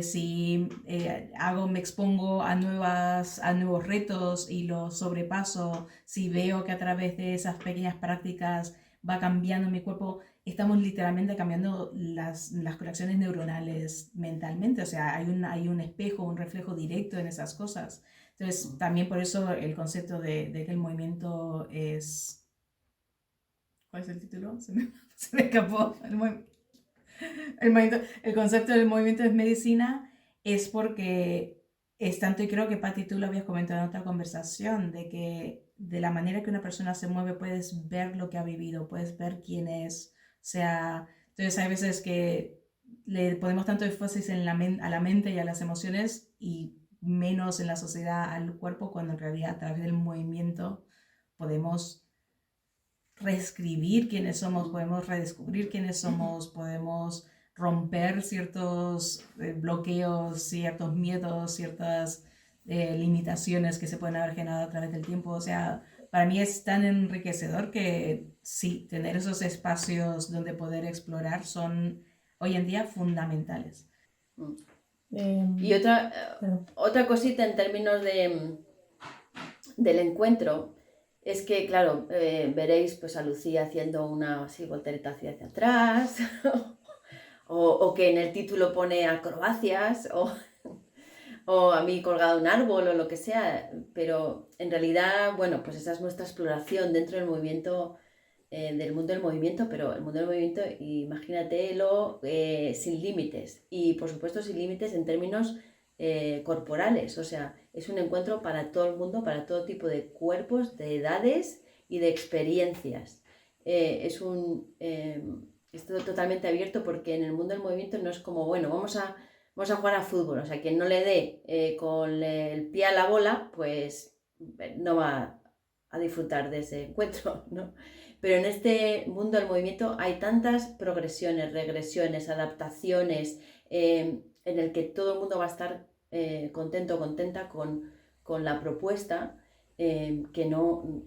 si me expongo a nuevos retos y los sobrepaso, si veo que a través de esas pequeñas prácticas va cambiando mi cuerpo, estamos literalmente cambiando las conexiones neuronales mentalmente, o sea, hay un espejo, un reflejo directo en esas cosas. Entonces, también por eso el concepto de que el movimiento es... ¿Cuál es el título? Se me escapó. El concepto del movimiento es medicina, es porque es tanto, y creo que Patti tú lo habías comentado en otra conversación, de que de la manera que una persona se mueve puedes ver lo que ha vivido, puedes ver quién es. O sea, entonces hay veces que le ponemos tanto énfasis a la mente y a las emociones y menos en la sociedad al cuerpo, cuando en realidad a través del movimiento podemos reescribir quiénes somos, podemos redescubrir quiénes somos, podemos romper ciertos bloqueos, ciertos miedos, ciertas limitaciones que se pueden haber generado a través del tiempo. O sea, para mí es tan enriquecedor que sí, tener esos espacios donde poder explorar son hoy en día fundamentales. Y otra cosita en términos del encuentro es que, claro, veréis pues a Lucía haciendo una así, voltereta hacia atrás o que en el título pone acrobacias o a mí colgado en un árbol o lo que sea, pero en realidad, bueno, pues esa es nuestra exploración dentro del movimiento, del mundo del movimiento, pero el mundo del movimiento, imagínatelo sin límites y por supuesto sin límites en términos corporales, o sea, es un encuentro para todo el mundo, para todo tipo de cuerpos, de edades y de experiencias. Es totalmente abierto porque en el mundo del movimiento no es como, bueno, vamos a jugar a fútbol, o sea, quien no le dé con el pie a la bola, pues no va a disfrutar de ese encuentro, ¿no? Pero en este mundo del movimiento hay tantas progresiones, regresiones, adaptaciones, en el que todo el mundo va a estar contento o contenta con la propuesta, que no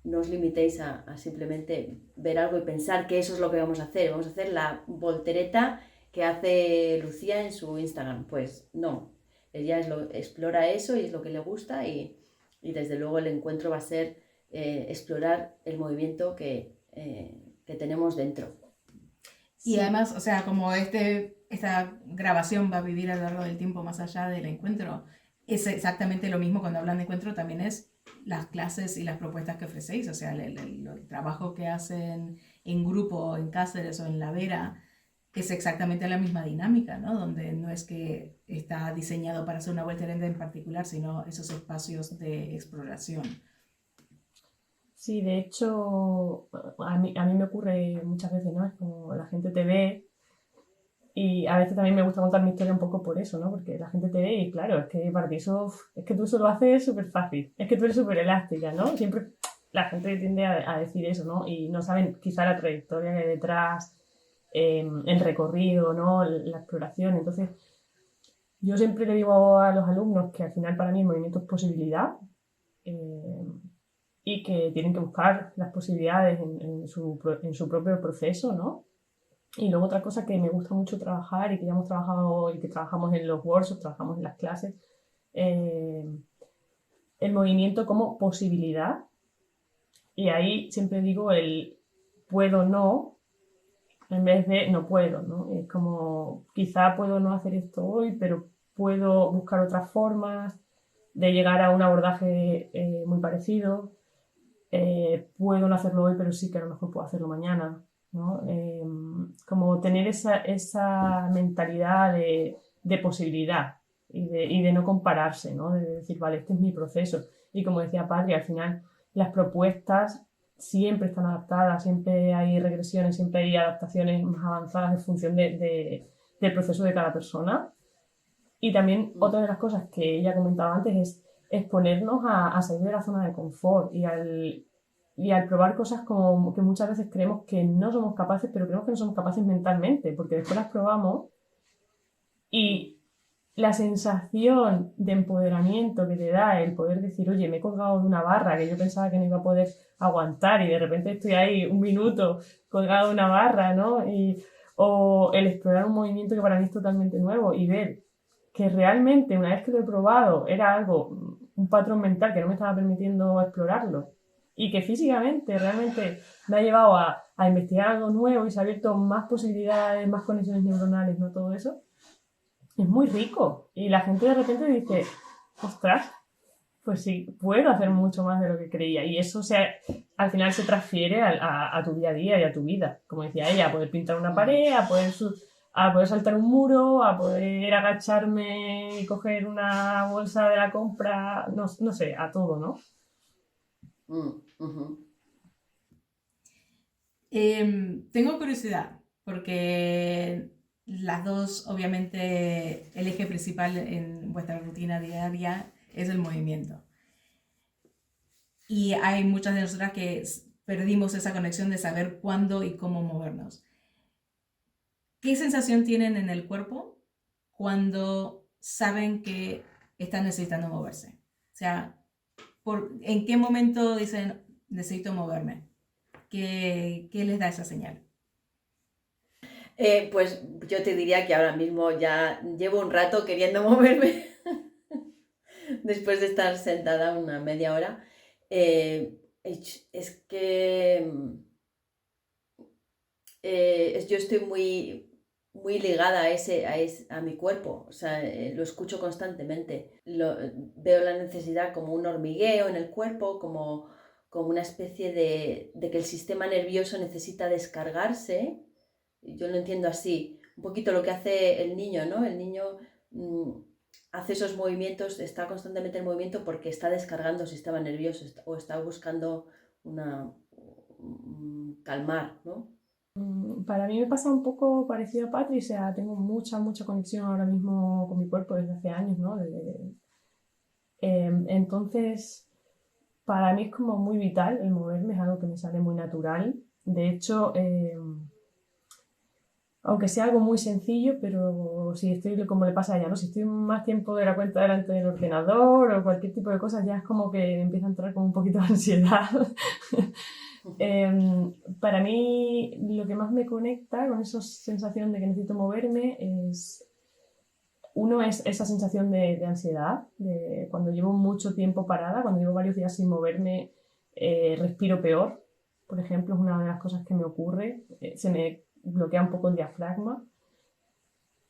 os limitéis a simplemente ver algo y pensar que eso es lo que vamos a hacer. Vamos a hacer la voltereta que hace Lucía en su Instagram. Pues no, ella explora eso y es lo que le gusta y desde luego el encuentro va a ser explorar el movimiento que tenemos dentro. Y además, o sea, como esta grabación va a vivir a lo largo del tiempo más allá del encuentro, es exactamente lo mismo cuando hablan de encuentro, también es las clases y las propuestas que ofrecéis, o sea, el trabajo que hacen en grupo, en Cáceres o en La Vera, es exactamente la misma dinámica, ¿no? Donde no es que está diseñado para hacer una vuelta en particular, sino esos espacios de exploración. Sí, de hecho, a mí me ocurre muchas veces, ¿no? Es como la gente te ve y a veces también me gusta contar mi historia un poco por eso, ¿no? Porque la gente te ve y claro, es que para ti eso, es que tú eso lo haces súper fácil, es que tú eres súper elástica, ¿no? Siempre la gente tiende a decir eso, ¿no? Y no saben quizá la trayectoria que hay detrás, el recorrido, ¿no? La exploración. Entonces, yo siempre le digo a los alumnos que al final para mí el movimiento es posibilidad. Eh, y que tienen que buscar las posibilidades en su propio proceso, ¿no? Y luego otra cosa que me gusta mucho trabajar y que ya hemos trabajado y que trabajamos en los workshops, trabajamos en las clases, eh, el movimiento como posibilidad. Y ahí siempre digo el puedo no en vez de no puedo, ¿no? Es como quizá puedo no hacer esto hoy, pero puedo buscar otras formas de llegar a un abordaje muy parecido. Puedo no hacerlo hoy, pero sí que a lo mejor puedo hacerlo mañana, ¿no? Como tener esa mentalidad de posibilidad y de no compararse, ¿no? De decir, vale, este es mi proceso. Y como decía Patri, al final las propuestas siempre están adaptadas, siempre hay regresiones, siempre hay adaptaciones más avanzadas en función del proceso de cada persona. Y también otra de las cosas que ella comentaba antes es exponernos a salir de la zona de confort y al probar cosas como que muchas veces creemos que no somos capaces, pero creemos que no somos capaces mentalmente, porque después las probamos y la sensación de empoderamiento que te da el poder decir, oye, me he colgado de una barra que yo pensaba que no iba a poder aguantar y de repente estoy ahí un minuto colgado de una barra, ¿no? O el explorar un movimiento que para mí es totalmente nuevo y ver que realmente una vez que lo he probado era algo, un patrón mental que no me estaba permitiendo explorarlo y que físicamente realmente me ha llevado a investigar algo nuevo y se ha abierto más posibilidades, más conexiones neuronales, ¿no? Todo eso es muy rico y la gente de repente dice, ostras, pues sí, puedo hacer mucho más de lo que creía y eso al final se transfiere a tu día a día y a tu vida, como decía ella, a poder pintar una pared, a poder saltar un muro, a poder agacharme y coger una bolsa de la compra, no, no sé, a todo, ¿no? Tengo curiosidad, porque las dos, obviamente, el eje principal en vuestra rutina diaria es el movimiento. Y hay muchas de nosotras que perdimos esa conexión de saber cuándo y cómo movernos. ¿Qué sensación tienen en el cuerpo cuando saben que están necesitando moverse? O sea, ¿en qué momento dicen necesito moverme? ¿Qué les da esa señal? Pues yo te diría que ahora mismo ya llevo un rato queriendo moverme después de estar sentada una media hora. Es que yo estoy muy ligada a mi cuerpo, o sea, lo escucho constantemente. Veo la necesidad como un hormigueo en el cuerpo, como una especie de que el sistema nervioso necesita descargarse. Yo lo entiendo así, un poquito lo que hace el niño, ¿no? El niño hace esos movimientos, está constantemente en movimiento porque está descargando el sistema nervioso o está buscando calmar, ¿no? Para mí me pasa un poco parecido a Patri, o sea, tengo mucha conexión ahora mismo con mi cuerpo desde hace años, ¿no? Entonces, para mí es como muy vital el moverme, es algo que me sale muy natural. De hecho, aunque sea algo muy sencillo, pero si estoy, como le pasa a ella, ¿no? Si estoy más tiempo de la cuenta delante del ordenador o cualquier tipo de cosas, ya es como que empieza a entrar como un poquito de ansiedad. Para mí, lo que más me conecta con esa sensación de que necesito moverme es esa sensación de ansiedad, de cuando llevo mucho tiempo parada, cuando llevo varios días sin moverme, respiro peor, por ejemplo, es una de las cosas que me ocurre, se me bloquea un poco el diafragma,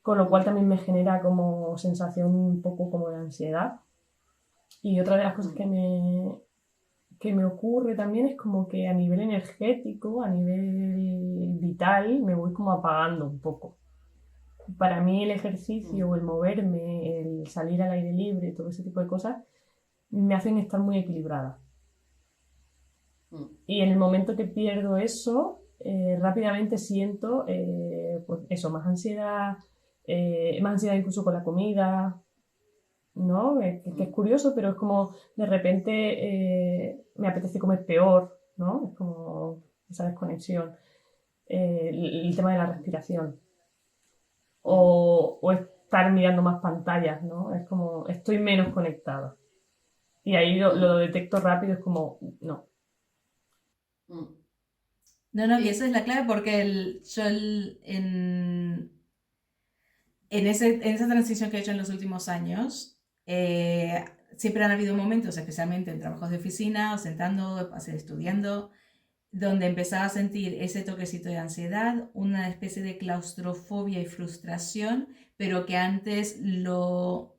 con lo cual también me genera como sensación un poco como de ansiedad. Y otra de las cosas que me ocurre también es como que a nivel energético, a nivel vital, me voy como apagando un poco. Para mí el ejercicio, el moverme, el salir al aire libre, todo ese tipo de cosas, me hacen estar muy equilibrada. Y en el momento que pierdo eso, rápidamente siento pues eso, más ansiedad incluso con la comida, ¿no? Que es curioso, pero es como de repente me apetece comer peor, ¿no? Es como esa desconexión. El tema de la respiración. O estar mirando más pantallas, ¿no? Es como, estoy menos conectada. Y ahí lo detecto rápido, es como, no. No, no, y esa es la clave porque en esa transición que he hecho en los últimos años, siempre han habido momentos, especialmente en trabajos de oficina o sentando, estudiando, donde empezaba a sentir ese toquecito de ansiedad, una especie de claustrofobia y frustración, pero que antes lo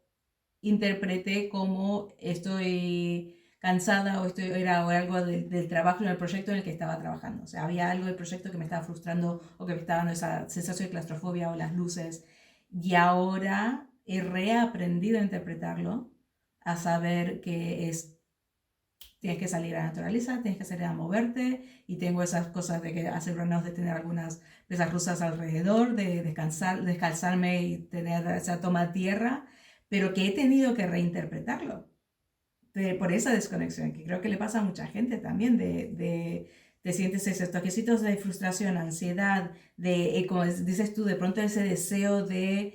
interpreté como estoy cansada o era algo del trabajo en el proyecto en el que estaba trabajando. O sea, había algo del proyecto que me estaba frustrando o que me estaba dando esa sensación de claustrofobia o las luces. Y ahora he reaprendido a interpretarlo, a saber que tienes que salir a la naturaleza, tienes que salir a moverte y tengo esas cosas de que asegurarnos de tener algunas de esas rusas alrededor, de descalzarme y tener esa toma de tierra, pero que he tenido que reinterpretarlo por esa desconexión, que creo que le pasa a mucha gente también, te sientes esos toquecitos de frustración, ansiedad, como dices tú, de pronto ese deseo de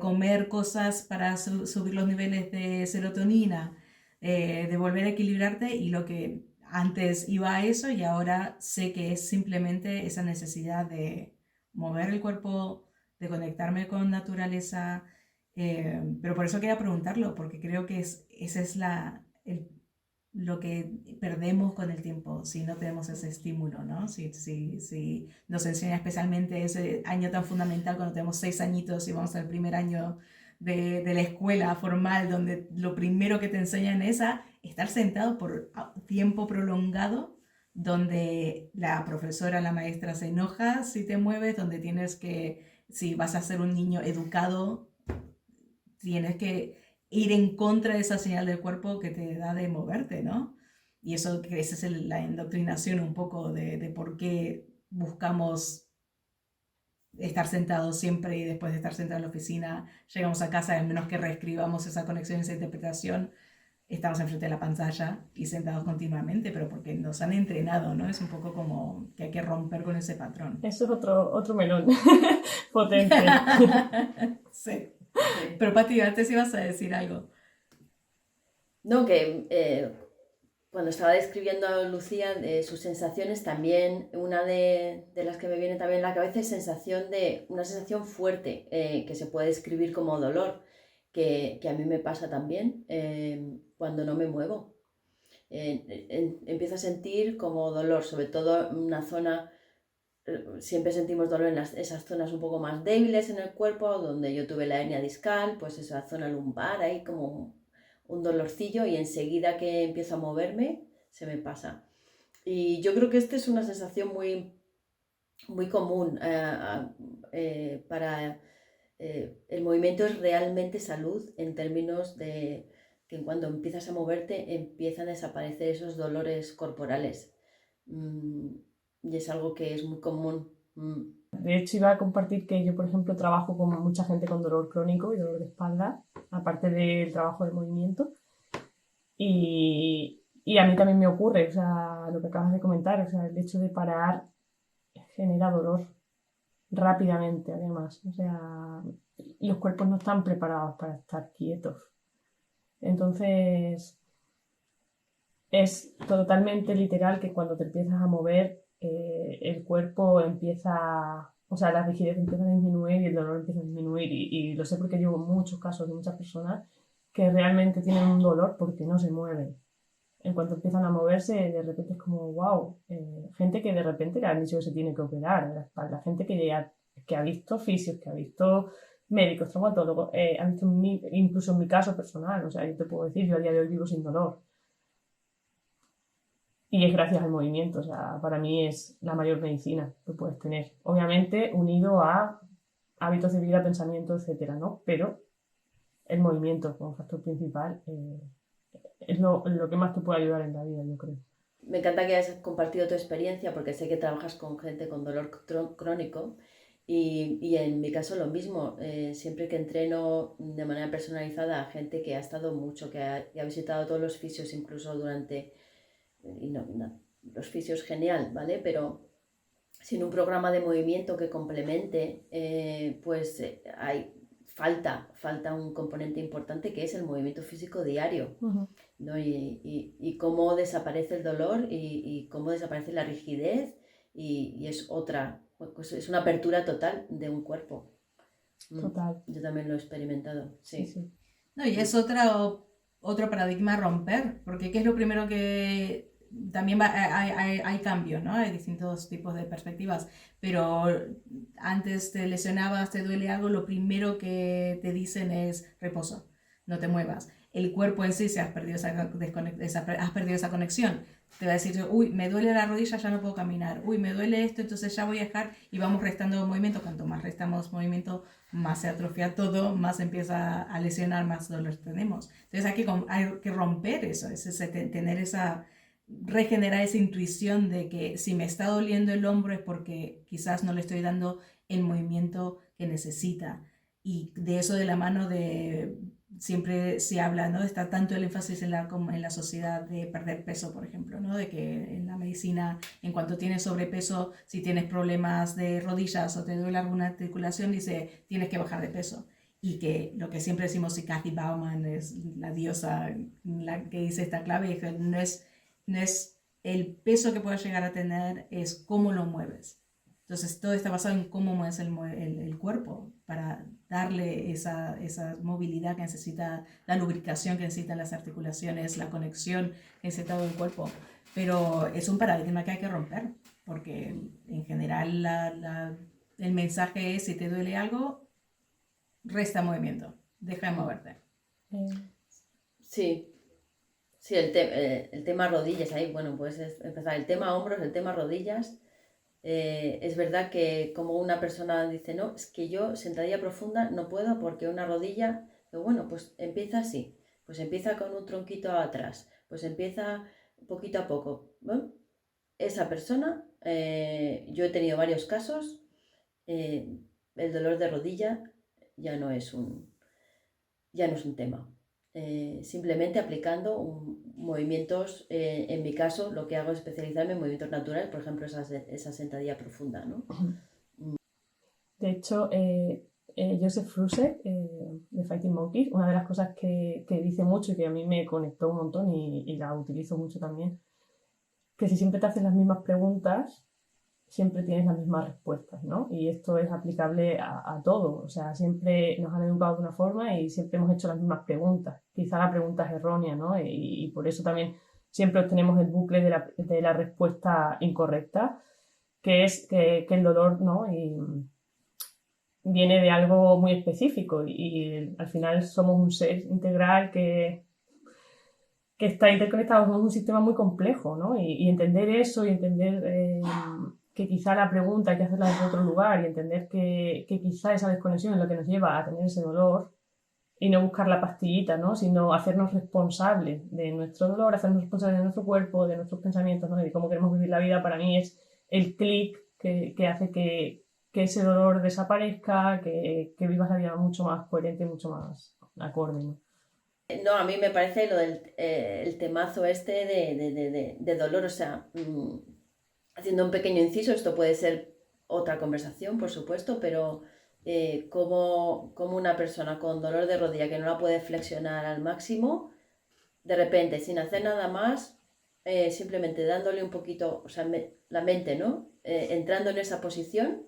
comer cosas para subir los niveles de serotonina, de volver a equilibrarte y lo que antes iba a eso y ahora sé que es simplemente esa necesidad de mover el cuerpo, de conectarme con naturaleza, pero por eso quería preguntarlo, porque creo que esa es lo que perdemos con el tiempo si no tenemos ese estímulo, ¿no? Si nos enseña especialmente ese año tan fundamental cuando tenemos 6 añitos y vamos al primer año de la escuela formal, donde lo primero que te enseñan es a estar sentado por tiempo prolongado, donde la profesora, la maestra se enoja si te mueves, donde si vas a ser un niño educado, tienes que ir en contra de esa señal del cuerpo que te da de moverte, ¿no? Y eso, que esa es la indoctrinación un poco de por qué buscamos estar sentados siempre y después de estar sentados en la oficina, llegamos a casa, al menos que reescribamos esa conexión, esa interpretación, estamos enfrente de la pantalla y sentados continuamente, pero porque nos han entrenado, ¿no? Es un poco como que hay que romper con ese patrón. Eso es otro melón potente. Sí. Pero Pati, antes ibas a decir algo. No, que cuando estaba describiendo a Lucía sus sensaciones, también una de las que me viene también a la cabeza es una sensación fuerte que se puede describir como dolor, que a mí me pasa también cuando no me muevo. Empiezo a sentir como dolor, sobre todo en una zona. Siempre sentimos dolor en esas zonas un poco más débiles en el cuerpo, donde yo tuve la hernia discal, pues esa zona lumbar, ahí como un dolorcillo, y enseguida que empiezo a moverme se me pasa. Y yo creo que esta es una sensación muy, muy común para el movimiento. Es realmente salud en términos de que cuando empiezas a moverte empiezan a desaparecer esos dolores corporales. Y es algo que es muy común. De hecho, iba a compartir que yo, por ejemplo, trabajo con mucha gente con dolor crónico y dolor de espalda, aparte del trabajo de movimiento. Y a mí también me ocurre, o sea, lo que acabas de comentar, o sea, el hecho de parar genera dolor rápidamente, además. O sea, los cuerpos no están preparados para estar quietos. Entonces, es totalmente literal que cuando te empiezas a mover, el cuerpo empieza, o sea, la rigidez empieza a disminuir y el dolor empieza a disminuir. Y lo sé porque llevo muchos casos de muchas personas que realmente tienen un dolor porque no se mueven. En cuanto empiezan a moverse, de repente es como, wow, gente que de repente le han dicho que se tiene que operar de la espalda, gente que ha visto fisios, que ha visto médicos, traumatólogos, ha visto incluso en mi caso personal, o sea, yo te puedo decir, yo a día de hoy vivo sin dolor. Y es gracias al movimiento, o sea, para mí es la mayor medicina que puedes tener. Obviamente unido a hábitos de vida, pensamiento, etcétera, ¿no? Pero el movimiento como factor principal es lo que más te puede ayudar en la vida, yo creo. Me encanta que hayas compartido tu experiencia porque sé que trabajas con gente con dolor crónico y en mi caso lo mismo. Siempre que entreno de manera personalizada a gente que ha estado mucho, que ha visitado todos los fisios incluso durante... Y los fisios genial, ¿vale? Pero sin un programa de movimiento que complemente, hay falta un componente importante que es el movimiento físico diario, ¿no? Y cómo desaparece el dolor y cómo desaparece la rigidez y es pues es una apertura total de un cuerpo. Total. Yo también lo he experimentado, sí. Sí. No, y es otro paradigma a romper, porque ¿qué es lo primero que también hay cambios, ¿no? Hay distintos tipos de perspectivas, pero antes te lesionabas, te duele algo, lo primero que te dicen es reposo, no te muevas. El cuerpo en sí, si has perdido has perdido esa conexión, te va a decir, uy, me duele la rodilla, ya no puedo caminar, uy, me duele esto, entonces ya voy a dejar y vamos restando movimiento. Cuanto más restamos movimiento, más se atrofia todo, más empieza a lesionar, más dolor tenemos. Entonces hay que romper eso, tener regenerar esa intuición de que si me está doliendo el hombro es porque quizás no le estoy dando el movimiento que necesita. Y de eso de la mano de, siempre se habla, ¿no? Está tanto el énfasis como en la sociedad de perder peso, por ejemplo, ¿no? De que en la medicina, en cuanto tienes sobrepeso, si tienes problemas de rodillas o te duele alguna articulación, dice, tienes que bajar de peso. Y que lo que siempre decimos, y Kathy Bauman es la diosa la que dice esta clave, que no es el peso que puedas llegar a tener, es cómo lo mueves. Entonces todo está basado en cómo mueves el cuerpo para darle esa movilidad que necesita, la lubricación que necesitan las articulaciones, la conexión que necesita todo el cuerpo. Pero es un paradigma que hay que romper, porque en general el mensaje es, si te duele algo, resta movimiento, deja de moverte. Sí, sí, el tema rodillas, ahí, bueno, puedes empezar. El tema hombros, el tema rodillas. Es verdad que como una persona dice, no, es que yo sentadilla profunda no puedo porque una rodilla, pero bueno, pues empieza así, pues empieza con un tronquito atrás, pues empieza poquito a poco. ¿No? Esa persona, yo he tenido varios casos, el dolor de rodilla ya no es un tema. Simplemente aplicando movimientos, en mi caso lo que hago es especializarme en movimientos naturales, por ejemplo esa sentadilla profunda, ¿no? De hecho, Joseph Fruset, de Fighting Monkeys, una de las cosas que dice mucho y que a mí me conectó un montón y la utilizo mucho también, que si siempre te haces las mismas preguntas, siempre tienes las mismas respuestas, ¿no? Y esto es aplicable a todo, o sea, siempre nos han educado de una forma y siempre hemos hecho las mismas preguntas. Quizá la pregunta es errónea, ¿no? Y por eso también siempre obtenemos el bucle de la respuesta incorrecta, que es que el dolor, ¿no? Y viene de algo muy específico y al final somos un ser integral que está interconectado, somos un sistema muy complejo, ¿no? Y entender eso y entender que quizá la pregunta hay que hacerla desde otro lugar y entender que quizá esa desconexión es lo que nos lleva a tener ese dolor y no buscar la pastillita, ¿no? Sino hacernos responsables de nuestro dolor, hacernos responsables de nuestro cuerpo, de nuestros pensamientos, ¿no? Y de cómo queremos vivir la vida. Para mí es el clic que hace que ese dolor desaparezca, que vivas la vida mucho más coherente, mucho más acorde, ¿no? No, a mí me parece lo del el temazo este de dolor, o sea, haciendo un pequeño inciso, esto puede ser otra conversación, por supuesto, pero como una persona con dolor de rodilla que no la puede flexionar al máximo, de repente, sin hacer nada más, simplemente dándole un poquito, o sea, la mente, ¿no? Entrando en esa posición,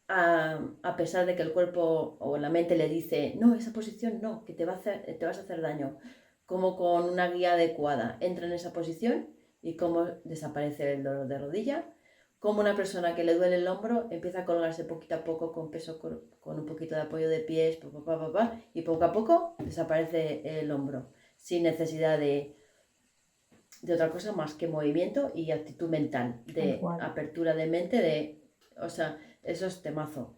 a pesar de que el cuerpo o la mente le dice, no, esa posición no, que te vas a hacer daño, como con una guía adecuada entra en esa posición y cómo desaparece el dolor de rodilla, como una persona que le duele el hombro empieza a colgarse poquito a poco con peso, con un poquito de apoyo de pies, y poco a poco desaparece el hombro, sin necesidad de de otra cosa más que movimiento y actitud mental, de apertura de mente, o sea, eso es temazo.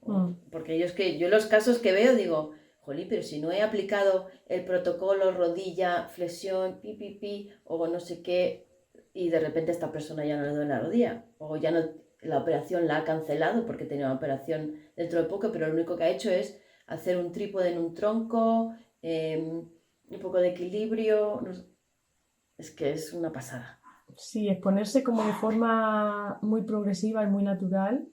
Porque yo los casos que veo digo, jolín, pero si no he aplicado el protocolo, rodilla, flexión, o no sé qué, y de repente esta persona ya no le duele la rodilla, o ya no, la operación la ha cancelado porque tenía una operación dentro de poco, pero lo único que ha hecho es hacer un trípode en un tronco, un poco de equilibrio, no sé. Es que es una pasada. Sí, exponerse como de forma muy progresiva y muy natural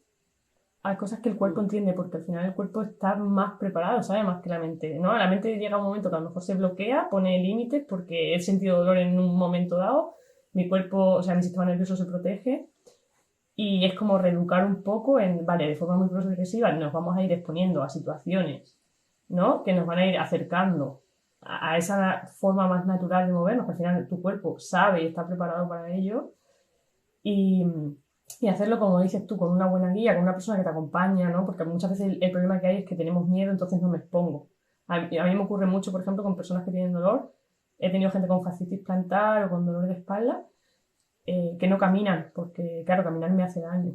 a cosas que el cuerpo entiende, porque al final el cuerpo está más preparado, ¿sabes? Más que la mente, ¿no? La mente llega un momento que a lo mejor se bloquea, pone límites porque he sentido dolor en un momento dado, mi cuerpo, o sea, mi sistema nervioso se protege y es como reeducar un poco en, vale, de forma muy progresiva nos vamos a ir exponiendo a situaciones, ¿no? Que nos van a ir acercando a esa forma más natural de movernos, que al final tu cuerpo sabe y está preparado para ello y hacerlo, como dices tú, con una buena guía, con una persona que te acompaña, ¿no? Porque muchas veces el problema que hay es que tenemos miedo, entonces no me expongo. A mí me ocurre mucho, por ejemplo, con personas que tienen dolor. He tenido gente con fascitis plantar o con dolor de espalda que no caminan, porque, claro, caminar me hace daño.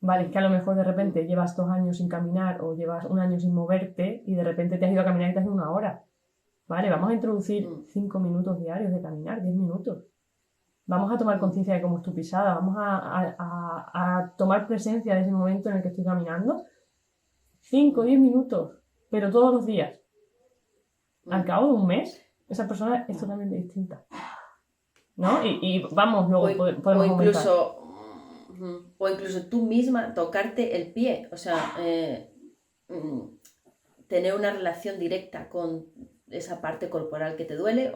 Vale, es que a lo mejor de repente llevas 2 años sin caminar o llevas 1 año sin moverte y de repente te has ido a caminar y te has ido 1 hora. Vale, vamos a introducir 5 minutos diarios de caminar, 10 minutos. Vamos a tomar conciencia de cómo es tu pisada, vamos a tomar presencia de ese momento en el que estoy caminando. 5 o 10 minutos, pero todos los días. Al cabo de un mes, esa persona es totalmente distinta. ¿No? Y vamos, luego podemos o incluso tú misma tocarte el pie, o sea, tener una relación directa con esa parte corporal que te duele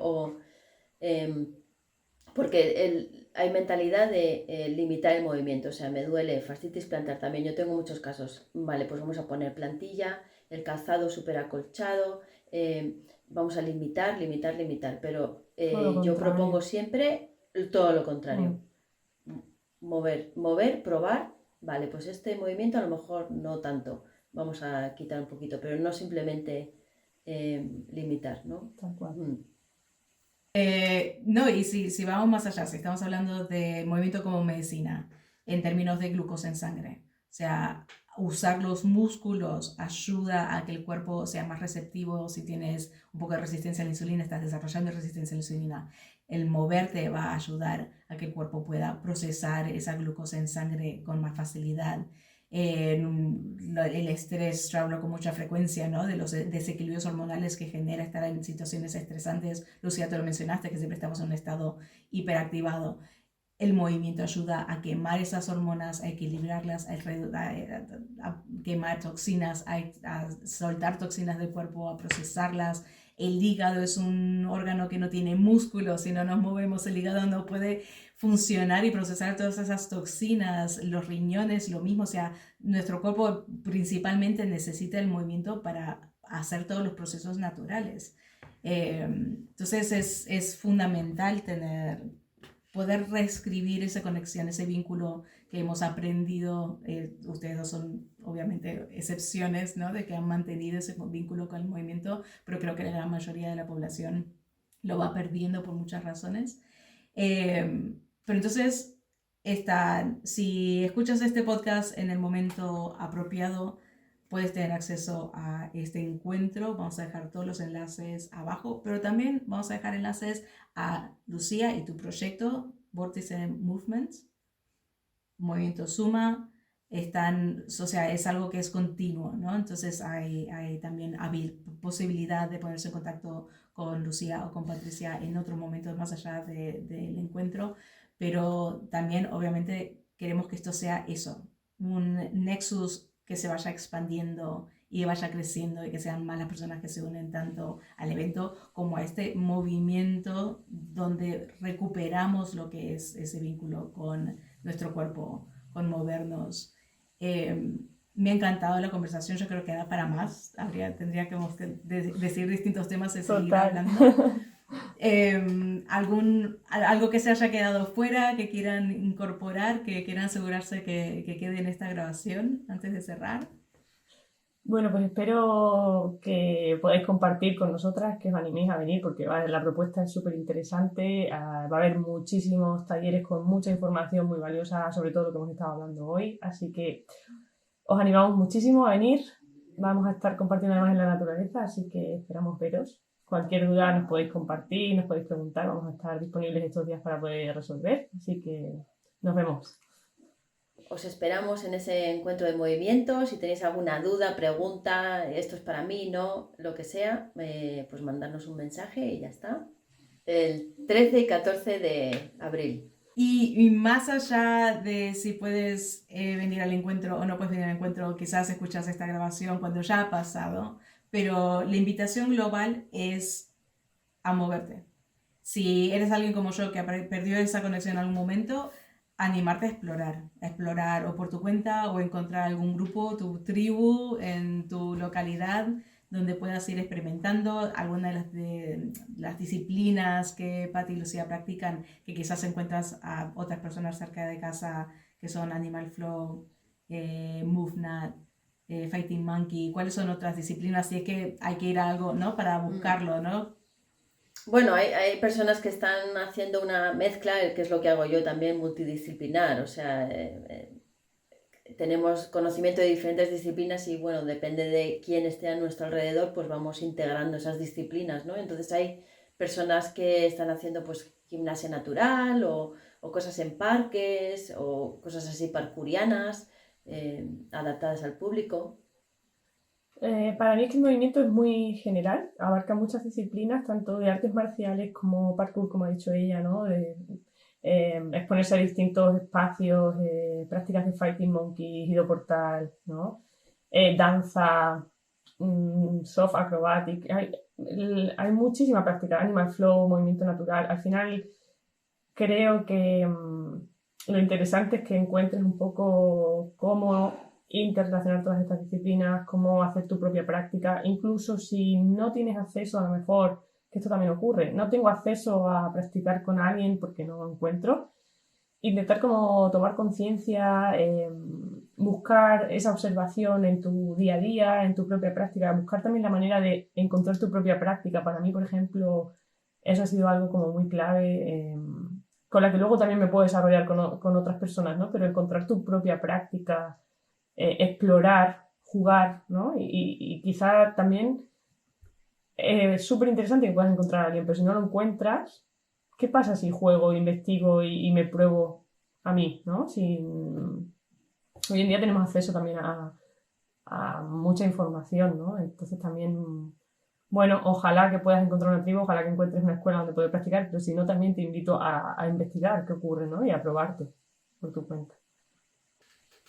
porque hay mentalidad de limitar el movimiento, o sea, me duele fascitis plantar también, yo tengo muchos casos, vale, pues vamos a poner plantilla, el calzado súper acolchado, vamos a limitar, pero yo propongo siempre todo lo contrario. Mover, probar, vale, pues este movimiento a lo mejor no tanto, vamos a quitar un poquito, pero no simplemente limitar, ¿no? Tal cual. No, y si vamos más allá, si estamos hablando de movimiento como medicina, en términos de glucosa en sangre, o sea, usar los músculos ayuda a que el cuerpo sea más receptivo. Si tienes un poco de resistencia a la insulina, estás desarrollando resistencia a la insulina. El moverte va a ayudar a que el cuerpo pueda procesar esa glucosa en sangre con más facilidad. El estrés, yo hablo con mucha frecuencia, ¿no? De los desequilibrios hormonales que genera estar en situaciones estresantes. Lucía, te lo mencionaste, que siempre estamos en un estado hiperactivado. El movimiento ayuda a quemar esas hormonas, a equilibrarlas, a quemar toxinas, a soltar toxinas del cuerpo, a procesarlas. El hígado es un órgano que no tiene músculos, si no nos movemos el hígado no puede funcionar y procesar todas esas toxinas. Los riñones, lo mismo, o sea, nuestro cuerpo principalmente necesita el movimiento para hacer todos los procesos naturales. Entonces es fundamental poder reescribir esa conexión, ese vínculo que hemos aprendido. Ustedes dos son obviamente excepciones, ¿no? De que han mantenido ese vínculo con el movimiento, pero creo que la gran mayoría de la población lo va perdiendo por muchas razones. Pero entonces, si escuchas este podcast en el momento apropiado, puedes tener acceso a este encuentro. Vamos a dejar todos los enlaces abajo, pero también vamos a dejar enlaces a Lucía y tu proyecto, Vórtice Movements, Movimiento Suma. O sea, es algo que es continuo, ¿no? Entonces hay también posibilidad de ponerse en contacto con Lucía o con Patricia en otros momentos más allá del encuentro, pero también obviamente queremos que esto sea eso, un nexus que se vaya expandiendo y vaya creciendo y que sean más las personas que se unen tanto al evento como a este movimiento donde recuperamos lo que es ese vínculo con nuestro cuerpo, con movernos. Me ha encantado la conversación, yo creo que da para más, tendría que decir distintos temas y seguir hablando. Algo que se haya quedado fuera, que quieran incorporar, que quieran asegurarse que quede en esta grabación antes de cerrar. Bueno, pues espero que podáis compartir con nosotras, que os animéis a venir, porque la propuesta es súper interesante. Va a haber muchísimos talleres con mucha información muy valiosa sobre todo lo que hemos estado hablando hoy. Así que os animamos muchísimo a venir. Vamos a estar compartiendo además en la naturaleza, así que esperamos veros. Cualquier duda nos podéis compartir, nos podéis preguntar. Vamos a estar disponibles estos días para poder resolver. Así que nos vemos. Os esperamos en ese encuentro de movimiento. Si tenéis alguna duda, pregunta, esto es para mí, no, lo que sea, pues mandarnos un mensaje y ya está. El 13 y 14 de abril. Y más allá de si puedes venir al encuentro o no puedes venir al encuentro, quizás escuchas esta grabación cuando ya ha pasado, pero la invitación global es a moverte. Si eres alguien como yo que perdió esa conexión en algún momento, animarte a explorar o por tu cuenta o encontrar algún grupo, tu tribu en tu localidad donde puedas ir experimentando alguna de las disciplinas que Patti y Lucía practican, que quizás encuentras a otras personas cerca de casa que son Animal Flow, MoveNat, Fighting Monkey. ¿Cuáles son otras disciplinas? Si es que hay que ir a algo, ¿no? Para buscarlo, ¿no? Bueno, hay personas que están haciendo una mezcla, que es lo que hago yo también, multidisciplinar. O sea, tenemos conocimiento de diferentes disciplinas y bueno, depende de quién esté a nuestro alrededor, pues vamos integrando esas disciplinas, ¿no? Entonces hay personas que están haciendo pues gimnasia natural o cosas en parques o cosas así parkourianas, adaptadas al público. Para mí es que el movimiento es muy general, abarca muchas disciplinas, tanto de artes marciales como parkour, como ha dicho ella, ¿no? Exponerse a distintos espacios, prácticas de Fighting Monkey, Giro Portal, ¿no? Danza, soft acrobatic, hay muchísima práctica, Animal Flow, movimiento natural. Al final creo que lo interesante es que encuentres un poco cómo interrelacionar todas estas disciplinas, cómo hacer tu propia práctica, incluso si no tienes acceso, a lo mejor, que esto también ocurre, no tengo acceso a practicar con alguien porque no lo encuentro, intentar como tomar conciencia, buscar esa observación en tu día a día, en tu propia práctica, buscar también la manera de encontrar tu propia práctica. Para mí, por ejemplo, eso ha sido algo como muy clave, con la que luego también me puedo desarrollar con otras personas, ¿no? Pero encontrar tu propia práctica, explorar, jugar, ¿no? Y quizá también es súper interesante que puedas encontrar a alguien, pero si no lo encuentras, ¿qué pasa si juego, investigo y me pruebo a mí, ¿no? Hoy en día tenemos acceso también a mucha información, ¿no? Entonces también, bueno, ojalá que puedas encontrar una tribu, ojalá que encuentres una escuela donde poder practicar, pero si no, también te invito a investigar qué ocurre, ¿no? Y a probarte por tu cuenta.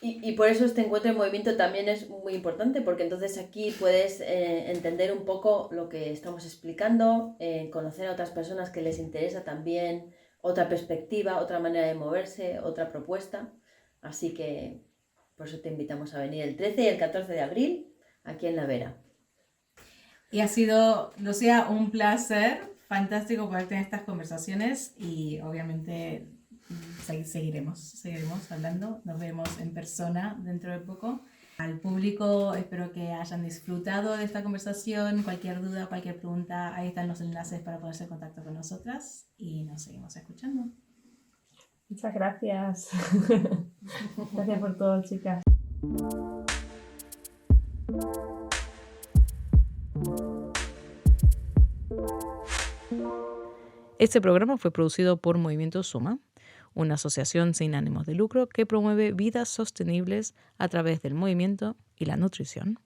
Y por eso este encuentro de movimiento también es muy importante, porque entonces aquí puedes entender un poco lo que estamos explicando, conocer a otras personas que les interesa también otra perspectiva, otra manera de moverse, otra propuesta. Así que por eso te invitamos a venir el 13 y el 14 de abril aquí en La Vera. Y ha sido, Lucía, un placer, fantástico poder tener estas conversaciones y obviamente seguiremos hablando, nos vemos en persona dentro de poco. Al público espero que hayan disfrutado de esta conversación, cualquier duda, cualquier pregunta, ahí están los enlaces para ponerse en contacto con nosotras y nos seguimos escuchando. Muchas gracias. Gracias por todo, chicas. Este programa fue producido por Movimiento Suma, una asociación sin ánimos de lucro que promueve vidas sostenibles a través del movimiento y la nutrición.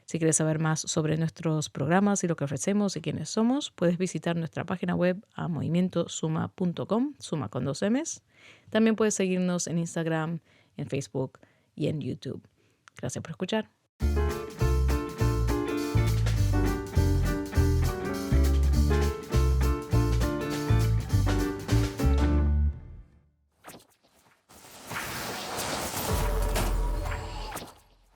Si quieres saber más sobre nuestros programas y lo que ofrecemos y quiénes somos, puedes visitar nuestra página web a movimientosuma.com, suma con 2 M's. También puedes seguirnos en Instagram, en Facebook y en YouTube. Gracias por escuchar.